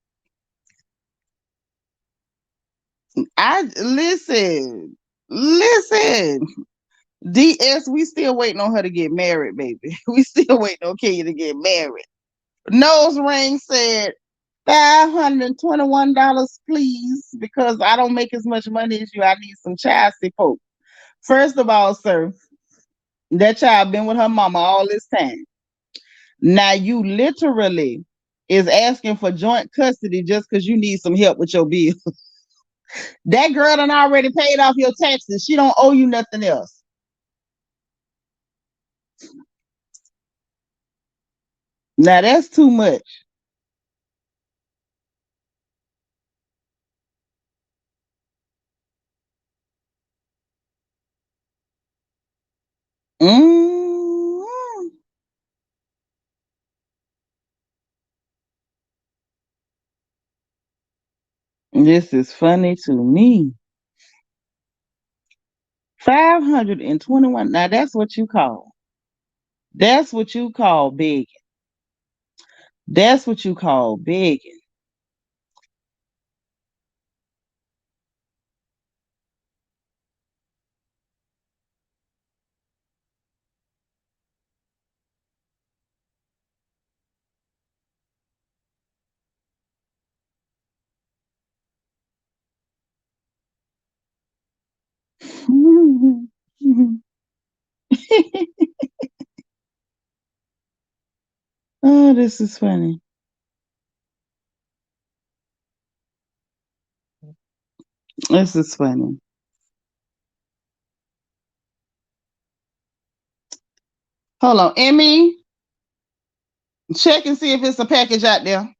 I listen. DS, we still waiting on her to get married, baby. We still waiting on Kenya to get married. Nose ring said $521, please, because I don't make as much money as you. I need some child support. First of all, sir, that child been with her mama all this time. Now you literally is asking for joint custody just because you need some help with your bill. That girl done already paid off your taxes. She don't owe you nothing else. Now that's too much. Mm, this is funny to me. 521. Now that's what you call. That's what you call big. That's what you call big. Oh, this is funny. This is funny. Hold on, Emmy. Check and see if it's a package out there.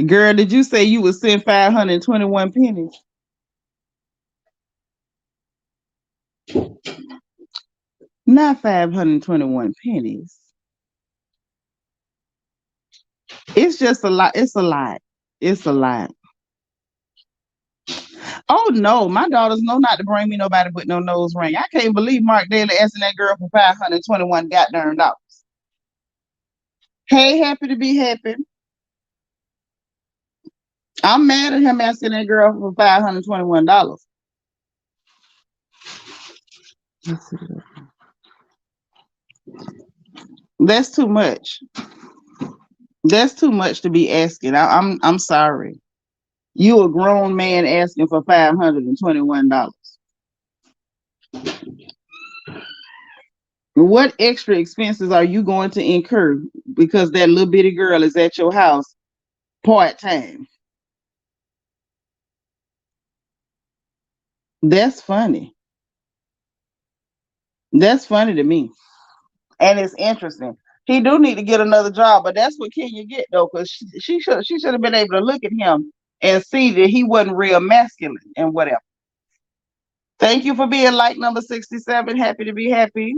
Girl, did you say you would send 521 pennies? Not 521 pennies. It's just a lot. It's a lot. It's a lot. Oh no, my daughters know not to bring me nobody with no nose ring. I can't believe Mark Daly asking that girl for 521 goddamn dollars. Hey, happy to be happy. I'm mad at him asking that girl for $521. That's too much. That's too much to be asking. I'm sorry. You a grown man asking for $521. What extra expenses are you going to incur because that little bitty girl is at your house part time? That's funny. That's funny to me. And it's interesting. He do need to get another job, but that's what Kenya get though, because she should have been able to look at him and see that he wasn't real masculine and whatever. Thank you for being like number 67. Happy to be happy.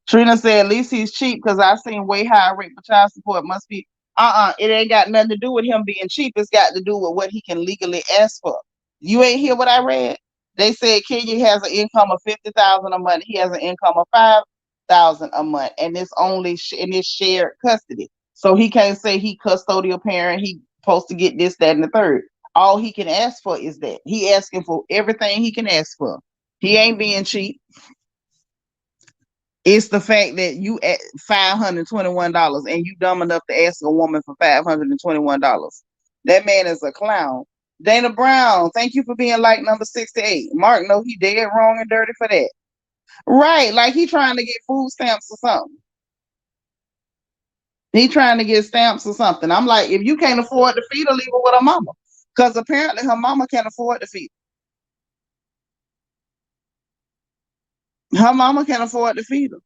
Trina said, at least he's cheap because I've seen way higher rate for child support. Must be, it ain't got nothing to do with him being cheap. It's got to do with what he can legally ask for. You ain't hear what I read? They said Kenya has an income of 50,000 a month. He has an income of 5,000 a month, and it's only in his shared custody. So he can't say he custodial parent. He supposed to get this, that, and the third. All he can ask for is that. He asking for everything he can ask for. He ain't being cheap. It's the fact that you at $521 and you dumb enough to ask a woman for $521. That man is a clown. Dana Brown, thank you for being like number 68. Mark, no, he dead wrong and dirty for that. Right, like he trying to get food stamps or something. He trying to get stamps or something. I'm like, if you can't afford to feed her, leave her with her mama. Because apparently her mama can't afford to feed her. Her mama can't afford to feed her.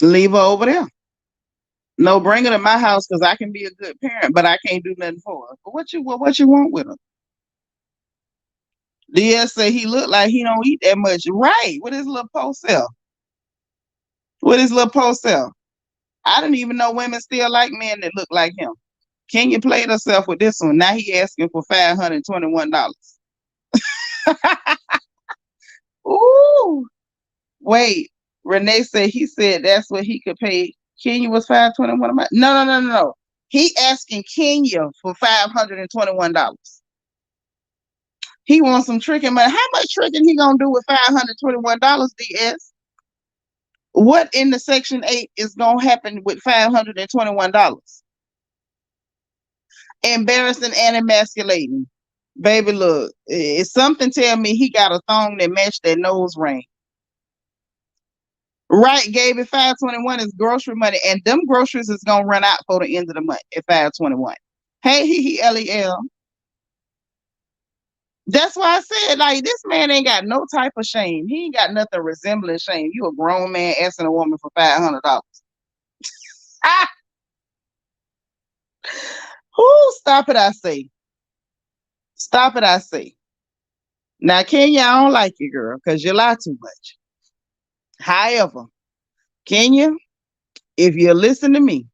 Leave her over there. No, bring her to my house because I can be a good parent, but I can't do nothing for her. But what you want with her? DS say he look like he don't eat that much. Right, with his little post self. With his little post self. I didn't even know women still like men that look like him. Kenya played herself with this one. Now he asking for $521. Ooh. Wait. Renee said he said that's what he could pay. Kenya was 521 a month. No. He asking Kenya for $521. He wants some tricking money. How much tricking he gonna do with $521, DS? What in the Section 8 is gonna happen with $521? Embarrassing and emasculating. Baby, look, it's something tell me he got a thong that matched that nose ring. Right, gave it 521 is grocery money, and them groceries is gonna run out for the end of the month at 521. Hey, he LEL. That's why I said, like, this man ain't got no type of shame. He ain't got nothing resembling shame. You a grown man asking a woman for $500. Ah, who? Stop it! I say. Stop it! I say. Now, Kenya, I don't like you, girl, because you lie too much. However, Kenya, if you listen to me,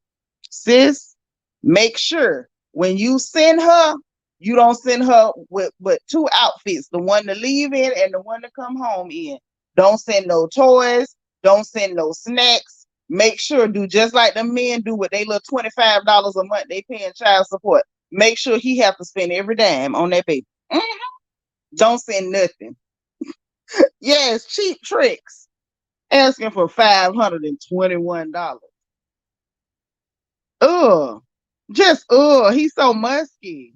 sis, make sure when you send her, you don't send her with but two outfits, the one to leave in and the one to come home in. Don't send no toys, don't send no snacks. Make sure do just like the men do with they little $25 a month they paying child support. Make sure he have to spend every dime on that baby. Mhm. Don't send nothing. Yes, cheap tricks. Asking for $521. Ugh. Just he's so musky.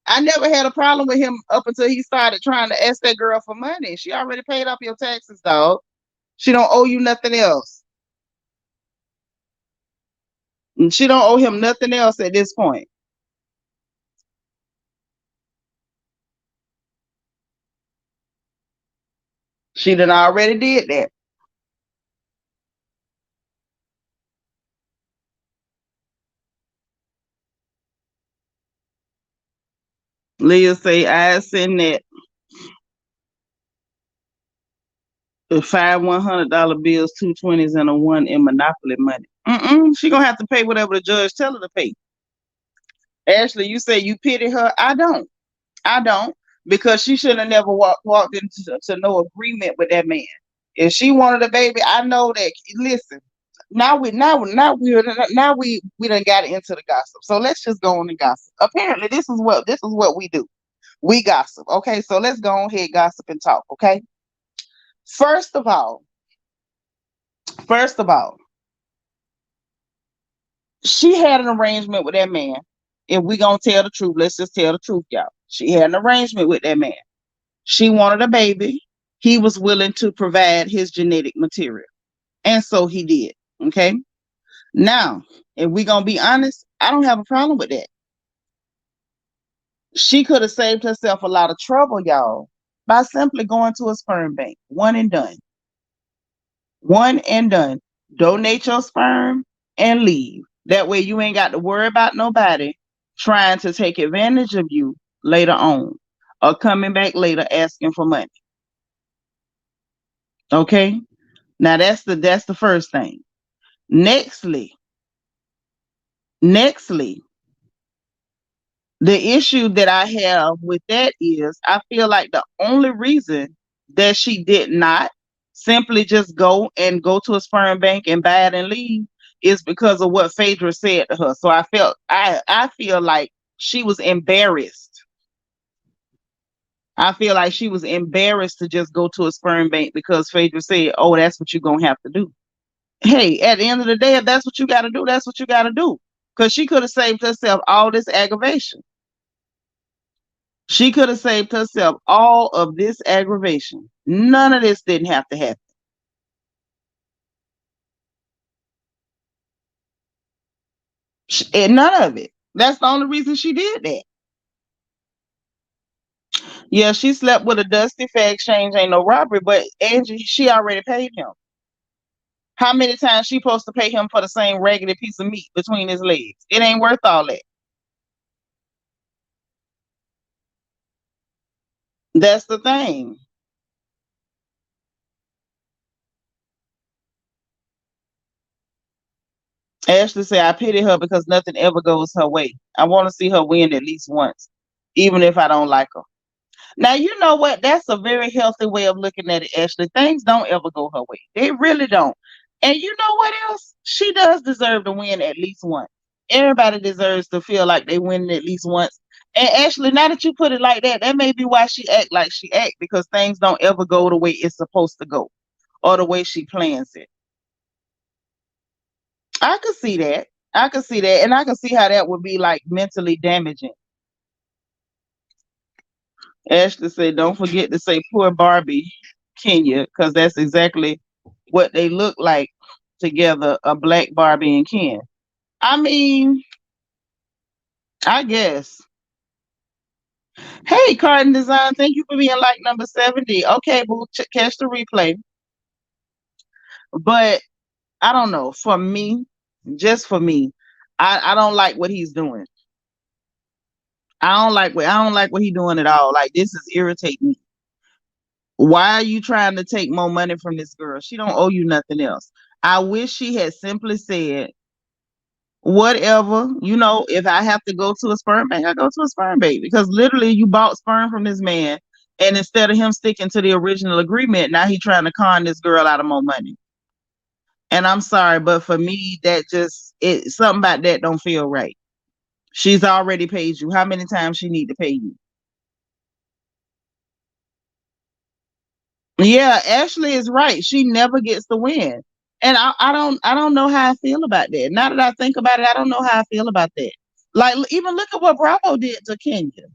I never had a problem with him up until he started trying to ask that girl for money. She already paid off your taxes, dog. She don't owe you nothing else. And she don't owe him nothing else at this point. She done already did that. Leah say I send that five $100 bills, two 20s, and a one in Monopoly money. She gonna have to pay whatever the judge tell her to pay. Ashley, you say you pity her. I don't. I don't, because she should have never walked into to no agreement with that man. If she wanted a baby, I know that. Listen, now we done got into the gossip. So let's just go on and gossip. Apparently, this is what we do. We gossip. Okay, so let's go on ahead, gossip and talk. Okay. First of all, first of all, she had an arrangement with that man. If we gonna tell the truth, let's just tell the truth, y'all. She had an arrangement with that man. She wanted a baby. He was willing to provide his genetic material. And so he did. Okay. Now, if we're going to be honest, I don't have a problem with that. She could have saved herself a lot of trouble, y'all, by simply going to a sperm bank. One and done. One and done. Donate your sperm and leave. That way you ain't got to worry about nobody trying to take advantage of you later on or coming back later asking for money. Okay? Now that's the first thing. Nextly, nextly, the issue that I have with that is I feel like the only reason that she did not simply just go to a sperm bank and buy it and leave is because of what Phaedra said to her. So I feel like she was embarrassed. I feel like she was embarrassed to just go to a sperm bank because Phaedra said, "Oh, that's what you're gonna have to do." Hey, at the end of the day, if that's what you got to do, that's what you got to do. Because she could have saved herself all this aggravation. She could have saved herself all of this aggravation. None of this didn't have to happen. And none of it. That's the only reason she did that. Yeah, she slept with a dusty fair exchange, ain't no robbery, but Angie, she already paid him. How many times she supposed to pay him for the same raggedy piece of meat between his legs? It ain't worth all that. That's the thing. Ashley said, I pity her because nothing ever goes her way. I want to see her win at least once, even if I don't like her. Now, you know what? That's a very healthy way of looking at it, Ashley. Things don't ever go her way. They really don't. And you know what else? She does deserve to win at least once. Everybody deserves to feel like they win at least once. And Ashley, now that you put it like that, that may be why she act like she act, because things don't ever go the way it's supposed to go or the way she plans it. I could see that. I could see that. And I could see how that would be like mentally damaging. Ashley said, don't forget to say poor Barbie, Kenya, because that's exactly what they look like together, a black Barbie and Ken. I mean, I guess. Hey, Carton Design, thank you for being like number 70. Okay, we'll catch the replay. But I don't know. For me, just for me, I don't like what he's doing. I don't like what he's doing at all. Like this is irritating me. Why are you trying to take more money from this girl? She don't owe you nothing else. I wish she had simply said, whatever, if I have to go to a sperm bank, I go to a sperm bank because literally you bought sperm from this man, and instead of him sticking to the original agreement, now he trying to con this girl out of more money. And I'm sorry, but for me, that just something about that don't feel right. She's already paid you. How many times she need to pay you? Yeah, Ashley is right. She never gets the win. And I don't know how I feel about that. Now that I think about it, I don't know how I feel about that. Like even look at what Bravo did to Kenya.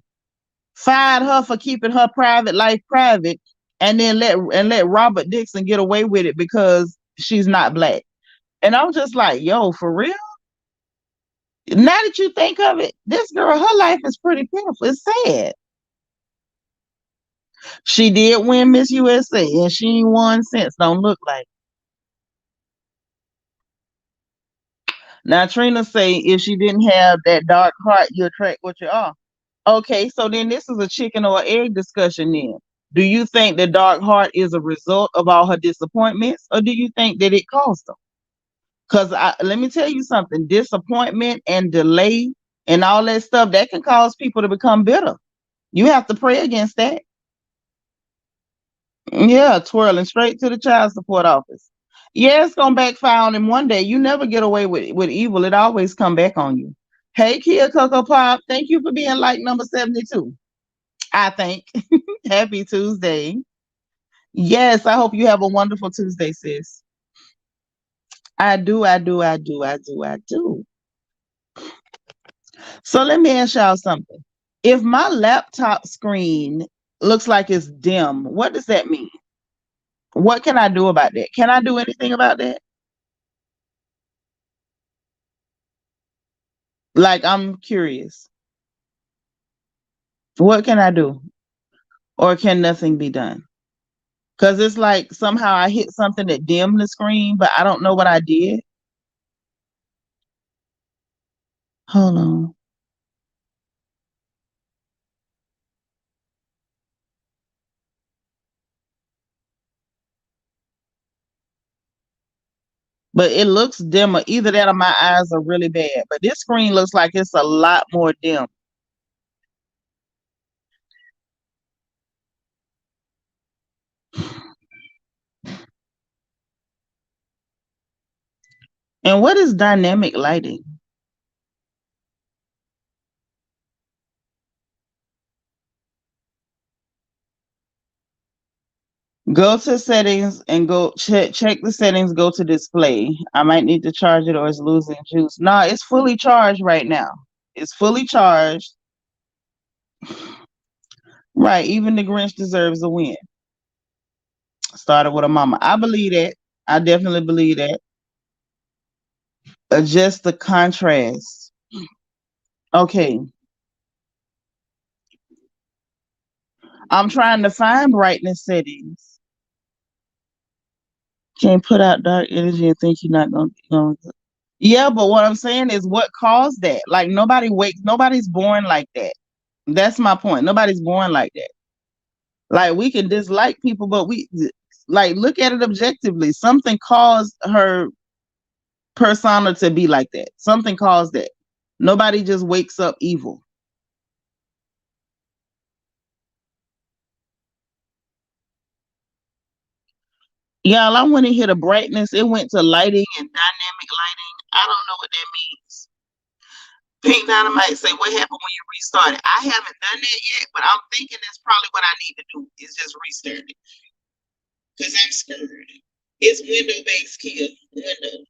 Fired her for keeping her private life private, and then let Robert Dixon get away with it because she's not black. And I'm just like, yo, for real? Now that you think of it, this girl, her life is pretty pitiful. It's sad. She did win Miss USA, and she ain't won since. Don't look like. Now Trina say if she didn't have that dark heart, you attract what you are. Okay, so then this is a chicken or egg discussion then. Do you think the dark heart is a result of all her disappointments, or do you think that it caused them? Because let me tell you something, disappointment and delay and all that stuff, that can cause people to become bitter. You have to pray against that. Yeah, twirling straight to the child support office. Yeah, it's gonna backfire on him one day. You never get away with evil. It always come back on you. Hey, Kia Coco Pop, thank you for being like number 72. I think. Happy Tuesday. Yes, I hope you have a wonderful Tuesday, sis. I do, I do, I do, I do, I do. So let me ask y'all something. If my laptop screen looks like it's dim, what does that mean? What can I do about that? Can I do anything about that? Like, I'm curious. What can I do? Or can nothing be done? Because it's like somehow I hit something that dimmed the screen, but I don't know what I did. Hold on. But it looks dimmer. Either that or my eyes are really bad. But this screen looks like it's a lot more dim. And what is dynamic lighting? Go to settings and go check the settings, go to display. I might need to charge it or it's losing juice. No, it's fully charged right now. It's fully charged. Right, even the Grinch deserves a win. Started with a mama. I believe that. I definitely believe that. Adjust the contrast. Okay. I'm trying to find brightness settings. Can't put out dark energy and think you're not gonna. Yeah, but what I'm saying is what caused that? Like nobody's born like that. That's my point. Nobody's born like that. Like we can dislike people, but we like look at it objectively. Something caused her persona to be like that. Something caused that. Nobody just wakes up evil. Y'all, I went and hit a brightness. It went to lighting and dynamic lighting. I don't know what that means. Pink Dynamite say, what happened when you restarted? I haven't done that yet, but I'm thinking that's probably what I need to do is just restart it. Because I'm scared. It's window based kill. Window.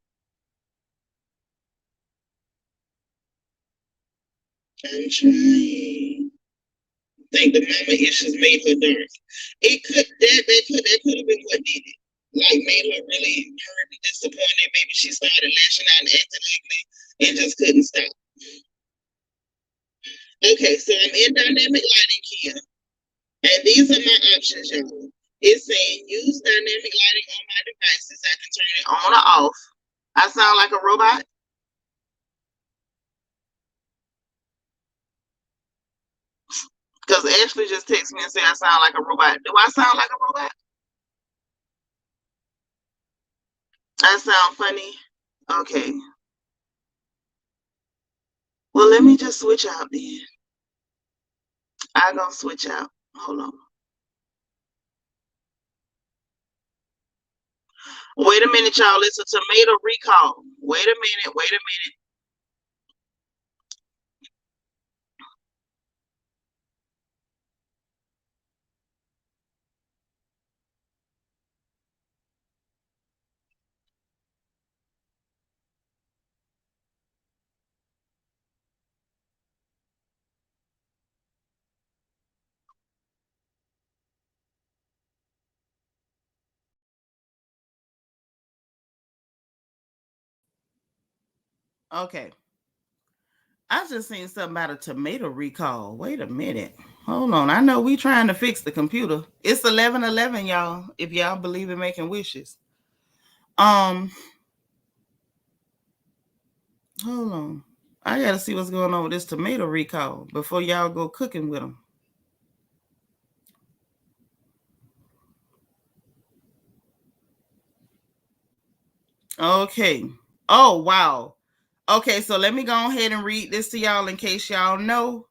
I'm trying. think the mama issues made her dark. It could that could have been what did it. Like made her really hurt and disappointed. Maybe she started lashing out and acting ugly and just couldn't stop. Okay, so I'm in dynamic lighting here. And these are my options, y'all. It's saying use dynamic lighting on my devices. I can turn it on or off. I sound like a robot? Because Ashley just texted me and said I sound like a robot. Do I sound like a robot? I sound funny? Okay. Well, let me just switch out then. I gonna switch out. Hold on. Wait a minute, y'all. It's a tomato recall. Wait a minute. Wait a minute. Okay. I just seen something about a tomato recall. Wait a minute. Hold on. I know we trying to fix the computer. It's 11:11, y'all. If y'all believe in making wishes. Um, hold on. I gotta see what's going on with this tomato recall before y'all go cooking with them. Okay. Oh wow. Okay, so let me go ahead and read this to y'all in case y'all know.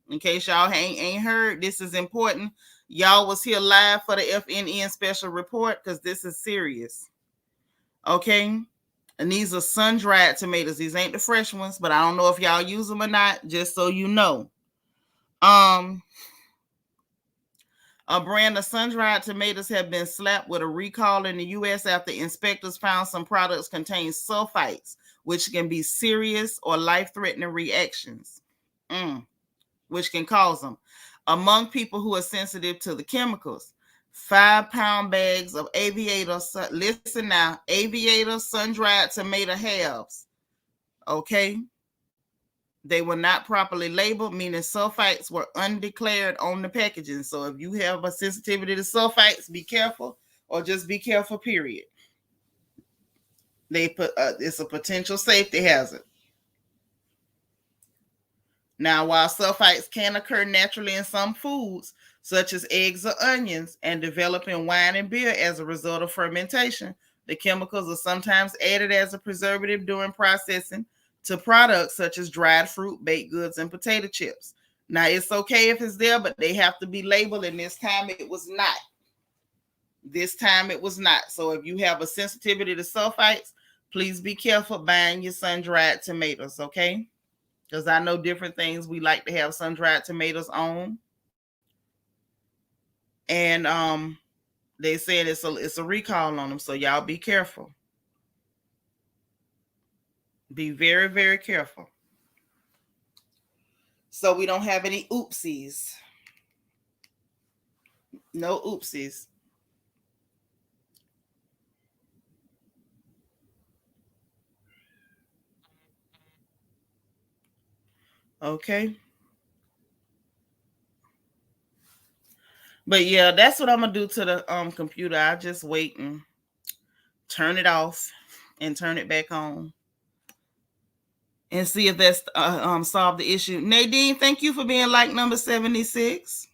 In case y'all ain't heard, this is important. Y'all was here live for the FNN special report because this is serious. Okay. And these are sun-dried tomatoes. These ain't the fresh ones, but I don't know if y'all use them or not, just so you know. Um, a brand of sun-dried tomatoes have been slapped with a recall in the U.S. after inspectors found some products contain sulfites, which can be serious or life-threatening reactions, which can cause them. Among people who are sensitive to the chemicals, 5-pound bags of aviator, listen now, aviator sun-dried tomato halves, okay? They were not properly labeled, meaning sulfites were undeclared on the packaging. So if you have a sensitivity to sulfites, be careful, or just be careful, period. They put it's a potential safety hazard. Now, while sulfites can occur naturally in some foods, such as eggs or onions, and develop in wine and beer as a result of fermentation, the chemicals are sometimes added as a preservative during processing to products such as dried fruit, baked goods, and potato chips. Now, it's okay if it's there, but they have to be labeled, and this time it was not. This time it was not. So if you have a sensitivity to sulfites, please be careful buying your sun-dried tomatoes, okay? Because I know different things we like to have sun-dried tomatoes on. And they said it's a recall on them, so y'all be careful. Be very, very careful. So we don't have any oopsies. No oopsies. Okay. But yeah, that's what I'm gonna do to the computer. I just wait and turn it off and turn it back on and see if that's solved the issue. Nadine, thank you for being like number 76.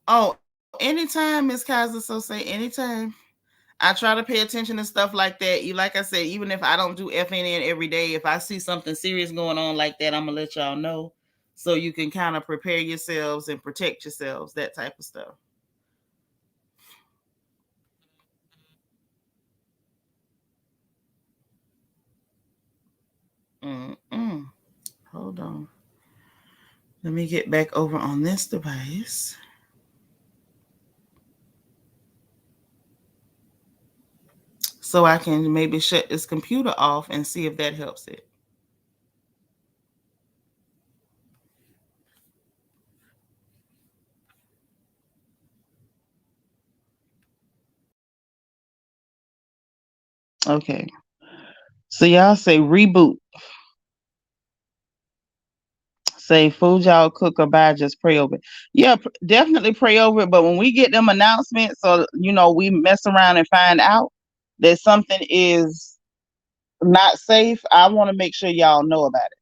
Oh, anytime, Miss Kaiser. So say anytime. I try to pay attention to stuff like that. You, like I said, even if I don't do FNN every day, if I see something serious going on like that, I'm gonna let y'all know, so you can kind of prepare yourselves and protect yourselves. That type of stuff. Mm-mm. Hold on. Let me get back over on this device. so I can maybe shut this computer off and see if that helps it. Okay. So y'all say reboot. Say food y'all cook or buy, just pray over it. Yeah, definitely pray over it. But when we get them announcements, or we mess around and find out that something is not safe, I want to make sure y'all know about it.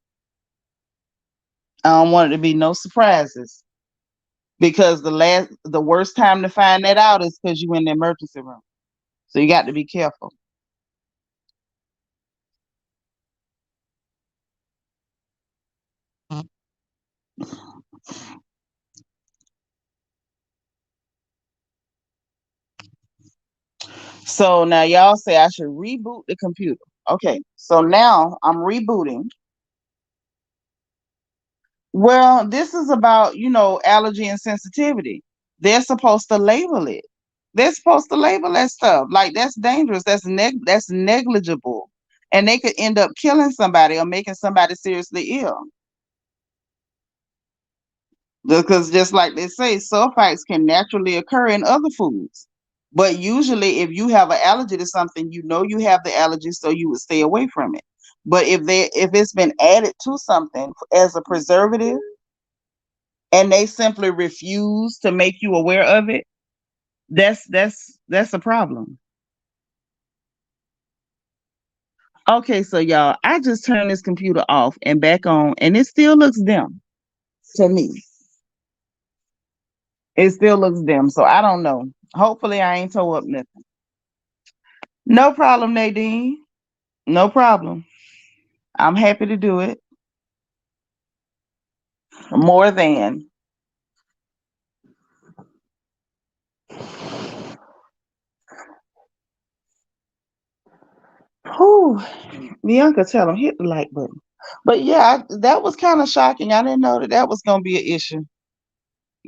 I don't want it to be no surprises. Because the worst time to find that out is because you in the emergency room. So you got to be careful. So now y'all say I should reboot the computer. Okay, so now I'm rebooting. Well, this is about, allergy and sensitivity. They're supposed to label it. They're supposed to label that stuff. Like that's dangerous. That's negligible. And they could end up killing somebody or making somebody seriously ill. Because just like they say, sulfites can naturally occur in other foods. But usually if you have an allergy to something, you have the allergy, so you would stay away from it. But if it's been added to something as a preservative and they simply refuse to make you aware of it, that's a problem. Okay, so y'all, I just turned this computer off and back on, and it still looks dim to me. It still looks dim, so I don't know. Hopefully, I ain't tore up nothing. No problem, Nadine. No problem. I'm happy to do it. More than. Whew. Bianca, tell him hit the like button. But yeah, that was kind of shocking. I didn't know that was going to be an issue.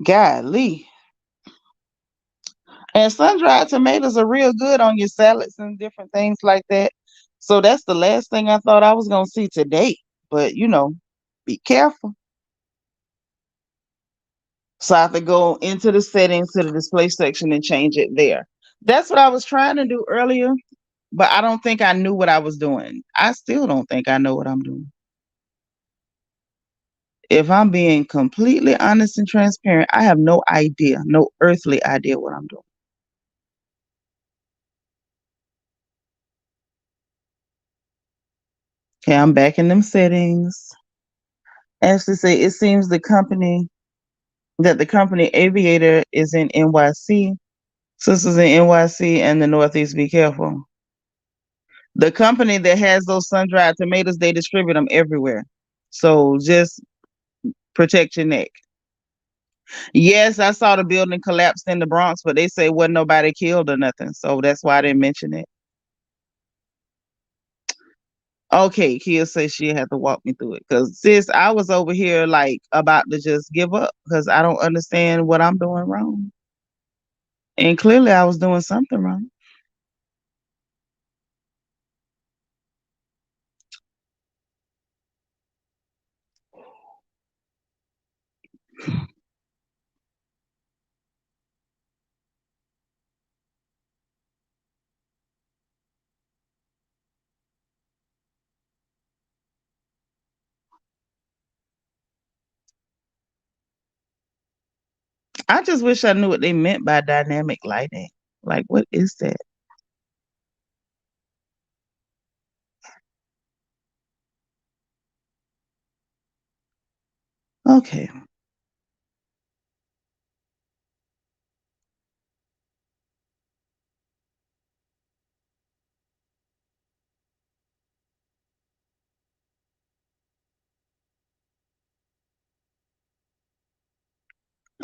Golly. And sun-dried tomatoes are real good on your salads and different things like that. So that's the last thing I thought I was going to see today. But, be careful. So I have to go into the settings to the display section and change it there. That's what I was trying to do earlier, but I don't think I knew what I was doing. I still don't think I know what I'm doing. If I'm being completely honest and transparent, I have no idea, no earthly idea what I'm doing. Okay, I'm back in them settings. Ashley say it seems the company Aviator is in NYC. Sisters in NYC and the Northeast, be careful. The company that has those sun-dried tomatoes, they distribute them everywhere. So just protect your neck. Yes, I saw the building collapsed in the Bronx, but they say wasn't nobody killed or nothing. So that's why I didn't mention it. Okay, Kia says she had to walk me through it. Because sis, I was over here like about to just give up because I don't understand what I'm doing wrong. And clearly I was doing something wrong. I just wish I knew what they meant by dynamic lighting. Like, what is that? Okay.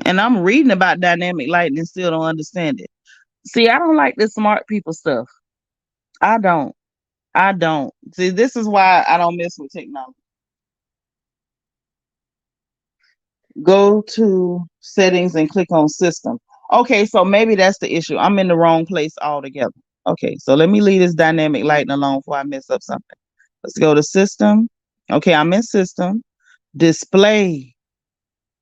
And I'm reading about dynamic lighting and still don't understand it. See, I don't like this smart people stuff. I don't. I don't. See, this is why I don't mess with technology. Go to settings and click on system. Okay, so maybe that's the issue. I'm in the wrong place altogether. Okay, so let me leave this dynamic lighting alone before I mess up something. Let's go to system. Okay, I'm in system. Display.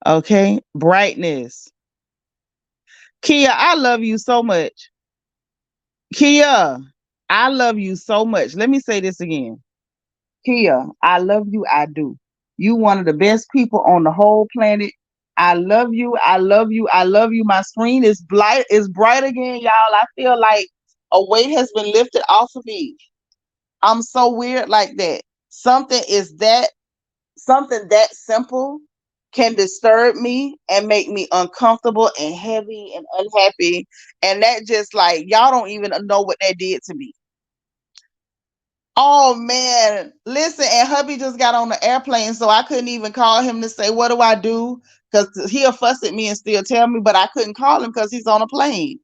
Okay, brightness. Kia, I love you so much. Kia, I love you so much. Let me say this again. Kia, I love you. I do. You one of the best people on the whole planet. I love you. I love you. I love you. My screen is bright again, y'all. I feel like a weight has been lifted off of me. I'm so weird like that. Something is that something that simple can disturb me and make me uncomfortable and heavy and unhappy. And that just like y'all don't even know what that did to me. Oh man, listen, and hubby just got on the airplane, so I couldn't even call him to say, what do I do? Because he'll fuss at me and still tell me, but I couldn't call him because he's on a plane.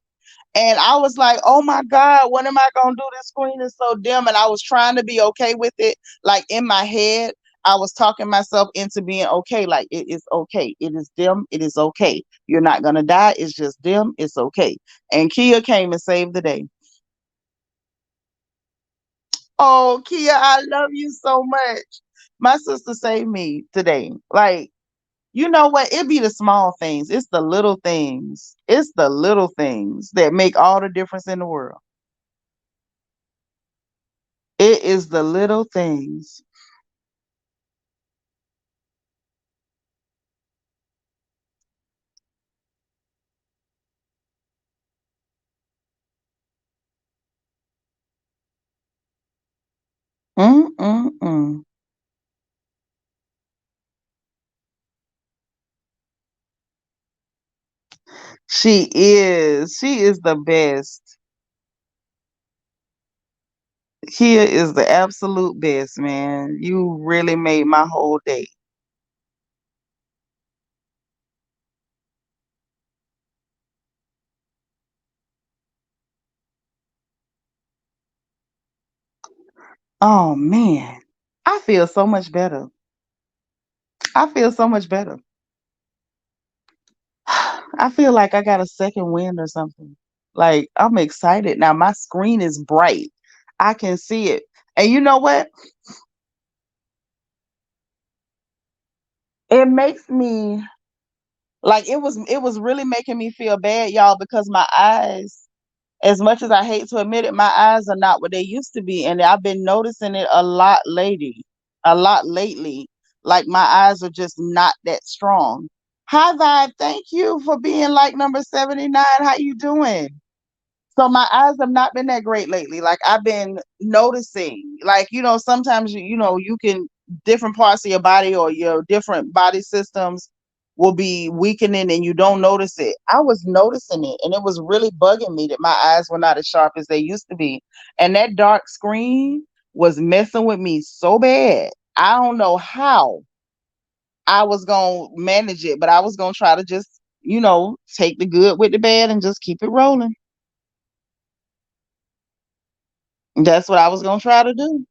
And I was like, oh my God, what am I going to do? This screen is so dim. And I was trying to be okay with it. Like in my head, I was talking myself into being okay. Like it is okay. It is dim. It is okay. You're not going to die. It's just dim. It's okay. And Kia came and saved the day. Oh, Kia, I love you so much. My sister saved me today. Like, you know what? It be the small things. It's the little things. It's the little things that make all the difference in the world. It is the little things. Mm-mm-mm. She is. She is the best. Kia is the absolute best, man. You really made my whole day. Oh man. I feel so much better. I feel so much better. I feel like I got a second wind or something. Like I'm excited now. My screen is bright. I can see it. And you know what? It makes me like it was really making me feel bad, y'all, because my eyes, as much as I hate to admit it, my eyes are not what they used to be. And I've been noticing it a lot lately. Like my eyes are just not that strong. Hi, Vibe. Thank you for being like number 79. How you doing? So my eyes have not been that great lately. Like I've been noticing, like, sometimes you can different parts of your body or your different body systems will be weakening and you don't notice it. I was noticing it and it was really bugging me that my eyes were not as sharp as they used to be. And that dark screen was messing with me so bad. I don't know how I was gonna manage it, but I was gonna try to just, take the good with the bad and just keep it rolling. That's what I was gonna try to do.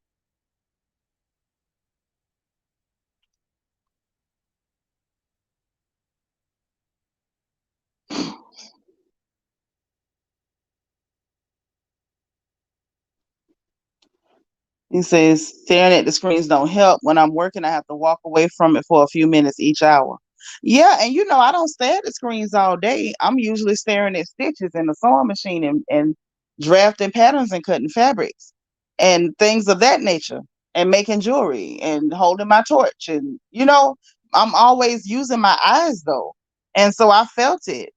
He says staring at the screens don't help. When I'm working, I have to walk away from it for a few minutes each hour. Yeah, and I don't stare at the screens all day. I'm usually staring at stitches in the sewing machine and drafting patterns and cutting fabrics and things of that nature and making jewelry and holding my torch and I'm always using my eyes though. And so I felt it.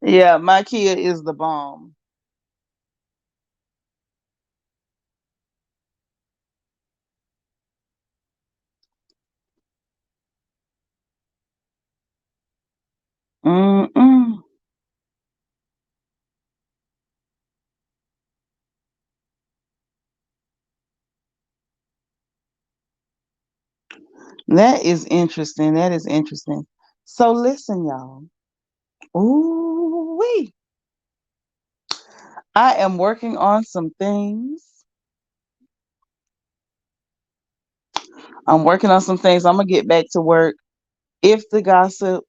Yeah, my Kia is the bomb. Mm-mm. That is interesting. That is interesting. So listen, y'all. Ooh, wee. I am working on some things. I'm working on some things. I'm gonna get back to work. If the gossip,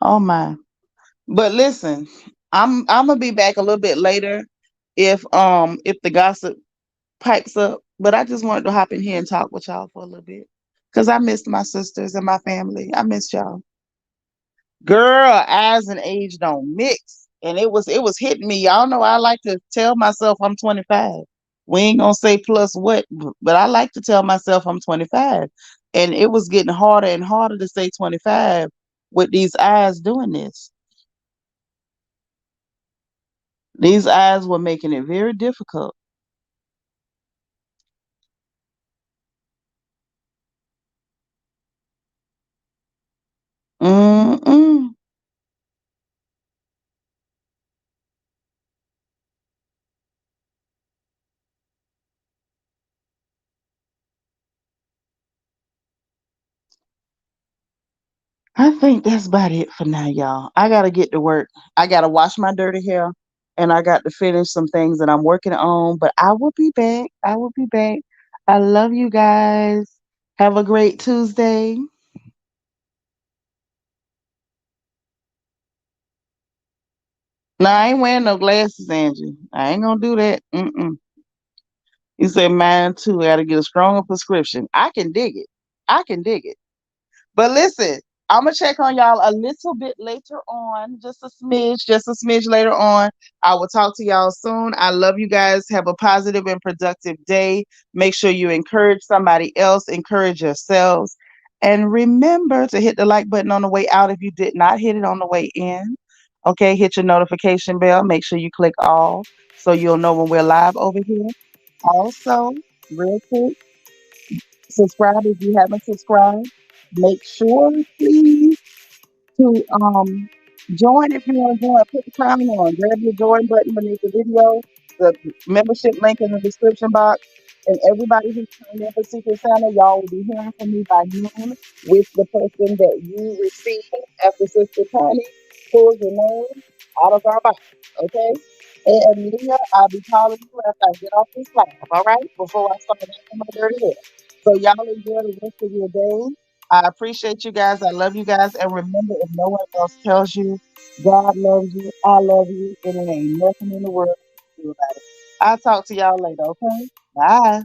Oh my. But listen, I'm gonna be back a little bit later if the gossip pipes up. But I just wanted to hop in here and talk with y'all for a little bit. Cause I missed my sisters and my family. I missed y'all. Girl, eyes and age don't mix. And it was hitting me. Y'all know I like to tell myself I'm 25. We ain't gonna say plus what, but I like to tell myself I'm 25. And it was getting harder and harder to say 25 with these eyes doing this. These eyes were making it very difficult. Mm-mm. I think that's about it for now, y'all. I gotta get to work. I gotta wash my dirty hair and I got to finish some things that I'm working on. But I will be back. I will be back. I love you guys. Have a great Tuesday. Nah, I ain't wearing no glasses, Angie. I ain't gonna do that. Mm-mm. You said mine too. I gotta get a stronger prescription. I can dig it. I can dig it. But listen, I'm gonna check on y'all a little bit later on, just a smidge later on. I will talk to y'all soon. I love you guys. Have a positive and productive day. Make sure you encourage somebody else, encourage yourselves. And remember to hit the like button on the way out if you did not hit it on the way in. Okay, hit your notification bell. Make sure you click all so you'll know when we're live over here. Also, real quick, subscribe if you haven't subscribed. Make sure, please, to join if you want to join. Put the crown on. Grab your join button beneath the video. The membership link in the description box. And everybody who's turned in for Secret Santa, y'all will be hearing from me by noon with the person that you receive after Sister Connie pulls your name out of our box. Okay? And Leah, I'll be calling you after I get off this live, all right? Before I start making my dirty hair. So y'all enjoy the rest of your day. I appreciate you guys. I love you guys. And remember, if no one else tells you, God loves you, I love you, and it ain't nothing in the world you can do about it. I'll talk to y'all later, okay? Bye.